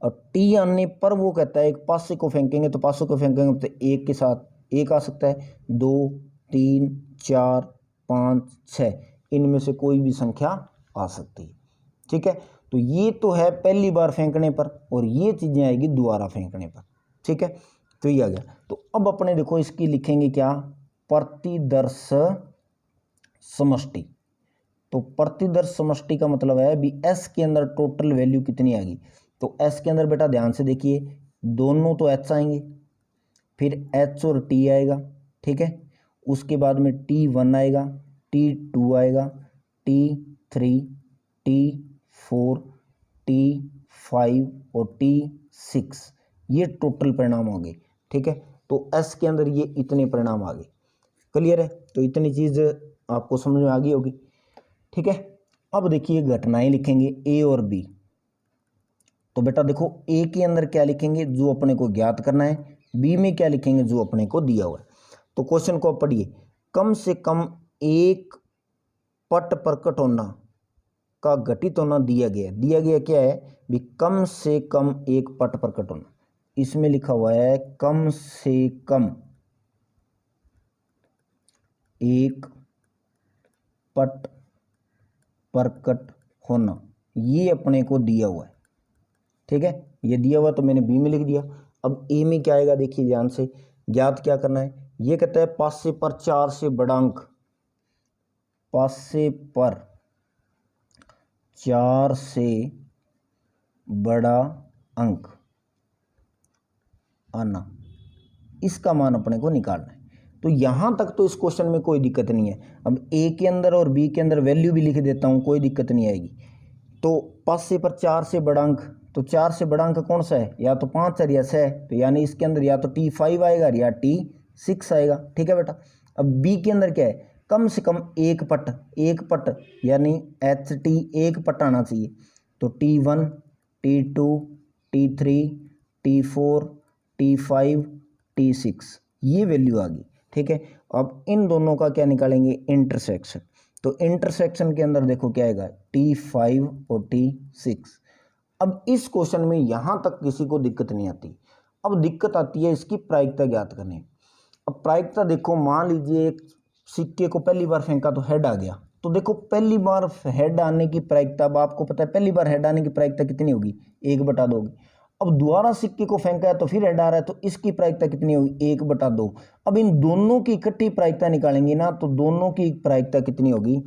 और टी आने पर वो कहता है एक पासे को फेंकेंगे, तो पासे को फेंकेंगे तो एक के साथ एक आ सकता है, 2 3 4 5 6, इनमें से कोई भी संख्या आ सकती है। ठीक है, तो ये तो है पहली बार फेंकने पर, और ये चीज़ें आएगी दोबारा फेंकने पर। ठीक है, तो ये आ गया। तो अब अपने देखो इसकी लिखेंगे क्या, प्रतिदर्श समष्टि। तो प्रतिदर्श समष्टि का मतलब है भी एस के अंदर टोटल वैल्यू कितनी आएगी। तो एस के अंदर बेटा ध्यान से देखिए, दोनों तो एच आएंगे, फिर एच और टी आएगा। ठीक है, उसके बाद में T1 आएगा, T2 आएगा, T3, T4, T5 और T6, ये टोटल परिणाम हो गए। ठीक है, तो S के अंदर ये इतने परिणाम आ गए। क्लियर है, तो इतनी चीज़ आपको समझ में आ गई होगी। ठीक है, अब देखिए घटनाएं लिखेंगे A और B। तो बेटा देखो A के अंदर क्या लिखेंगे, जो अपने को ज्ञात करना है, B में क्या लिखेंगे, जो अपने को दिया हुआ है। तो क्वेश्चन को पढ़िए, कम से कम एक पट प्रकट होना का घटित होना दिया गया। दिया गया क्या है भी, कम से कम एक पट प्रकट होना। इसमें लिखा हुआ है कम से कम एक पट प्रकट होना, ये अपने को दिया हुआ है। ठीक है, ये दिया हुआ तो मैंने बी में लिख दिया। अब ए में क्या आएगा, देखिए ध्यान से, ज्ञात क्या करना है। ये कहता है पासे पर 4 से बड़ा अंक, पासे पर 4 से बड़ा अंक आना, इसका मान अपने को निकालना है। तो यहां तक तो इस क्वेश्चन में कोई दिक्कत नहीं है। अब ए के अंदर और बी के अंदर वैल्यू भी लिख देता हूं, कोई दिक्कत नहीं आएगी। तो पासे पर 4 से बड़ा अंक, तो 4 से बड़ा अंक कौन सा है, या तो 5 है या 6 है, तो यानी इसके अंदर या तो T5 आएगा या T6 आएगा। ठीक है बेटा, अब बी के अंदर क्या है, कम से कम एक पट यानी HT एक पट आना चाहिए। तो T1, T2, T3, T4, T5, T6, ये वैल्यू आ गई। ठीक है, अब इन दोनों का क्या निकालेंगे, इंटरसेक्शन। तो इंटरसेक्शन के अंदर देखो क्या आएगा, T5 और T6। अब इस क्वेश्चन में यहां तक किसी को दिक्कत नहीं आती। अब दिक्कत आती है इसकी प्रायिकता ज्ञात करने। अब प्रायिकता देखो, मान लीजिए एक सिक्के को पहली बार फेंका तो हेड आ गया। तो देखो पहली बार हेड आने की प्रायिकता, अब आपको पता है पहली बार हेड आने की प्रायिकता कितनी होगी, 1/2 होगी। अब दोबारा सिक्के को फेंका है तो फिर हेड आ रहा है, तो इसकी प्रायिकता कितनी होगी, 1/2। अब इन दोनों की इकट्ठी प्रायिकता निकालेंगे ना, तो दोनों की प्रायिकता कितनी होगी,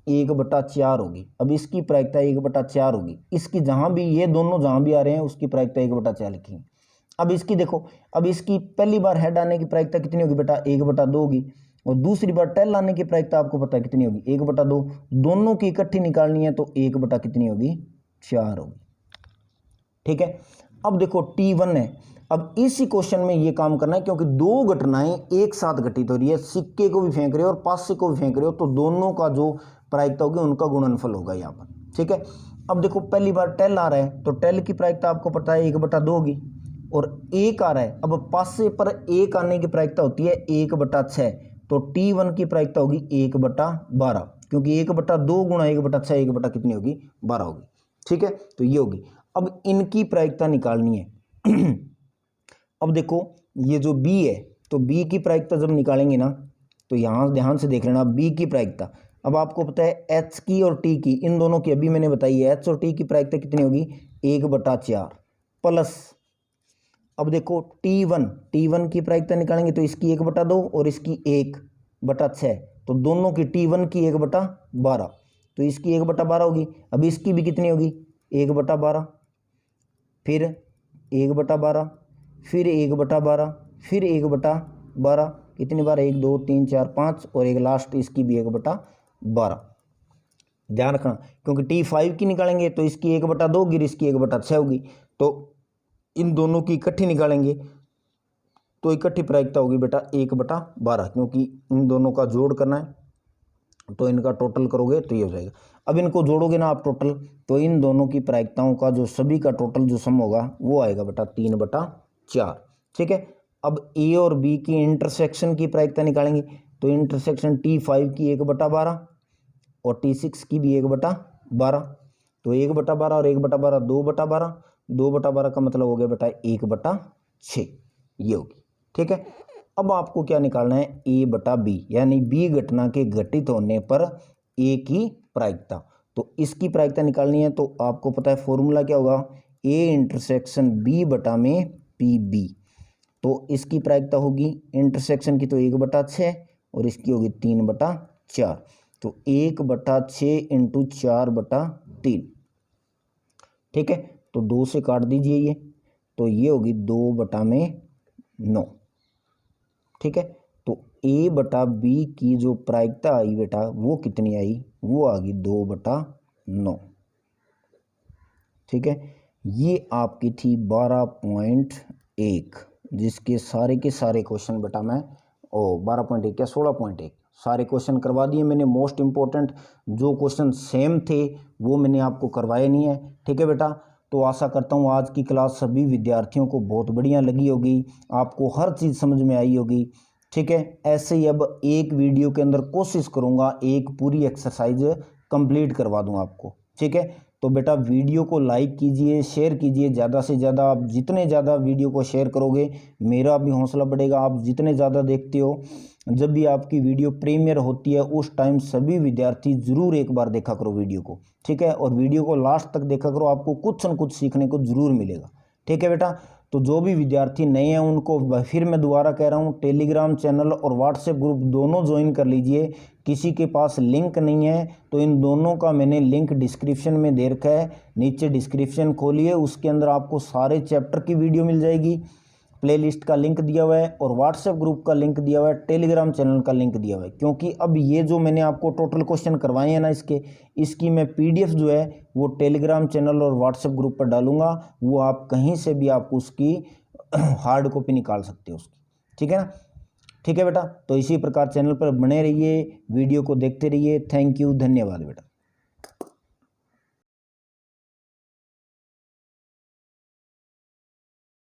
1/4 होगी। अब इसकी प्रायिकता 1/4 होगी। इसकी जहां भी, ये दोनों जहां भी आ रहे हैं उसकी प्रायिकता 1/4 लिखेंगे। अब इसकी देखो, अब इसकी पहली बार हेड आने की प्रायिकता कितनी होगी बेटा, 1/2 होगी। और दूसरी बार टेल आने की प्रायिकता आपको पता है कितनी होगी, 1/2। दोनों की इकट्ठी निकालनी है तो 1 कितनी होगी, 4 होगी। ठीक है, अब देखो T1 है। अब इसी क्वेश्चन में ये काम करना है, क्योंकि दो घटनाएं एक साथ घटित हो रही है, सिक्के को भी फेंक रहे हो और पासे को भी फेंक रहे हो, तो दोनों का जो प्रायिकता होगी उनका गुणनफल होगा यहाँ पर। ठीक है, अब देखो पहली बार टेल आ रहा है तो टेल की प्रायिकता आपको पता है 1/2 होगी, और एक आ रहा है, अब पासे पर एक आने की प्रायिकता होती है 1/6, तो T1 की प्रायिकता होगी 1/12, क्योंकि 1/2 गुणा 1/6, 1 कितनी होगी, 12 होगी। ठीक है, तो ये होगी। अब इनकी प्रायिकता निकालनी है। अब देखो ये जो B है, तो B की प्रायिकता जब निकालेंगे ना, तो यहाँ ध्यान से देख लेना B की प्रायिकता। अब आपको पता है H की और T की, इन दोनों की अभी मैंने बताई है, H और T की प्रायिकता कितनी होगी, 1/4 प्लस, अब देखो T1 की प्रायिकता निकालेंगे तो इसकी 1/2 और इसकी 1/6, तो दोनों की T1 की 1/12, तो इसकी 1/12 होगी। अब इसकी भी कितनी होगी, 1/12, फिर 1/12, फिर 1/12, फिर 1/12, कितनी बार, 1 2 3 4 5, और एक लास्ट इसकी भी 1/12। ध्यान रखना, क्योंकि T5 की निकालेंगे तो इसकी 1/2 होगी, इसकी 1/6 होगी। तो इन दोनों की इकट्ठी निकालेंगे तो इकट्ठी प्रायिकता होगी बेटा 1/12, क्योंकि इन दोनों का जोड़ करना है, तो इनका टोटल करोगे तो ये हो जाएगा। अब इनको जोड़ोगे ना आप टोटल, तो इन दोनों की प्रायिकताओं का जो सभी का टोटल जो सम होगा वो आएगा बेटा 3/4। ठीक है, अब ए और बी की इंटरसेक्शन की प्रायिकता निकालेंगे, तो इंटरसेक्शन T5 की 1/12 और T6 की भी 1/12, तो 1/12 और 1/12 2/12, 2/12 का मतलब हो गया बेटा 1/6, ये होगी। ठीक है, अब आपको क्या निकालना है, A/B, यानी B घटना के घटित होने पर A की प्रायिकता। तो इसकी प्रायिकता निकालनी है, तो आपको पता है फॉर्मूला क्या होगा, A इंटरसेक्शन B बटा में PB। तो इसकी प्रायिकता होगी इंटरसेक्शन की तो 1/6 और इसकी होगी 3/4, तो 1/6 इंटू 4/3। ठीक है, तो 2 से काट दीजिए ये, तो ये होगी 2/9। ठीक है, तो ए बटा बी की जो प्रायिकता आई बेटा वो कितनी आई, वो आ गई 2/9। ठीक है, ये आपकी थी 12.1, जिसके सारे के सारे क्वेश्चन बेटा मैं 12.1 क्या 16.1 सारे क्वेश्चन करवा दिए मैंने। मोस्ट इम्पोर्टेंट जो क्वेश्चन सेम थे वो मैंने आपको करवाए नहीं है। ठीक है बेटा, तो आशा करता हूँ आज की क्लास सभी विद्यार्थियों को बहुत बढ़िया लगी होगी, आपको हर चीज़ समझ में आई होगी। ठीक है, ऐसे ही अब एक वीडियो के अंदर कोशिश करूँगा एक पूरी एक्सरसाइज कंप्लीट करवा दूँ आपको। ठीक है, तो बेटा वीडियो को लाइक कीजिए, शेयर कीजिए ज़्यादा से ज़्यादा। आप जितने ज़्यादा वीडियो को शेयर करोगे मेरा भी हौसला बढ़ेगा। आप जितने ज़्यादा देखते हो, जब भी आपकी वीडियो प्रीमियर होती है उस टाइम सभी विद्यार्थी ज़रूर एक बार देखा करो वीडियो को। ठीक है, और वीडियो को लास्ट तक देखा करो, आपको कुछ न कुछ सीखने को ज़रूर मिलेगा। ठीक है बेटा, तो जो भी विद्यार्थी नए हैं उनको फिर मैं दोबारा कह रहा हूँ, टेलीग्राम चैनल और व्हाट्सएप ग्रुप दोनों ज्वाइन कर लीजिए। किसी के पास लिंक नहीं है तो इन दोनों का मैंने लिंक डिस्क्रिप्शन में दे रखा है, नीचे डिस्क्रिप्शन खोलिए, उसके अंदर आपको सारे चैप्टर की वीडियो मिल जाएगी, प्लेलिस्ट का लिंक दिया हुआ है और व्हाट्सएप ग्रुप का लिंक दिया हुआ है, टेलीग्राम चैनल का लिंक दिया हुआ है। क्योंकि अब ये जो मैंने आपको टोटल क्वेश्चन करवाए हैं ना इसकी मैं पीडीएफ जो है वो टेलीग्राम चैनल और व्हाट्सएप ग्रुप पर डालूंगा, वो आप कहीं से भी आप उसकी हार्ड कॉपी निकाल सकते हो उसकी। ठीक है ना, ठीक है बेटा, तो इसी प्रकार चैनल पर बने रहिए, वीडियो को देखते रहिए। थैंक यू, धन्यवाद बेटा।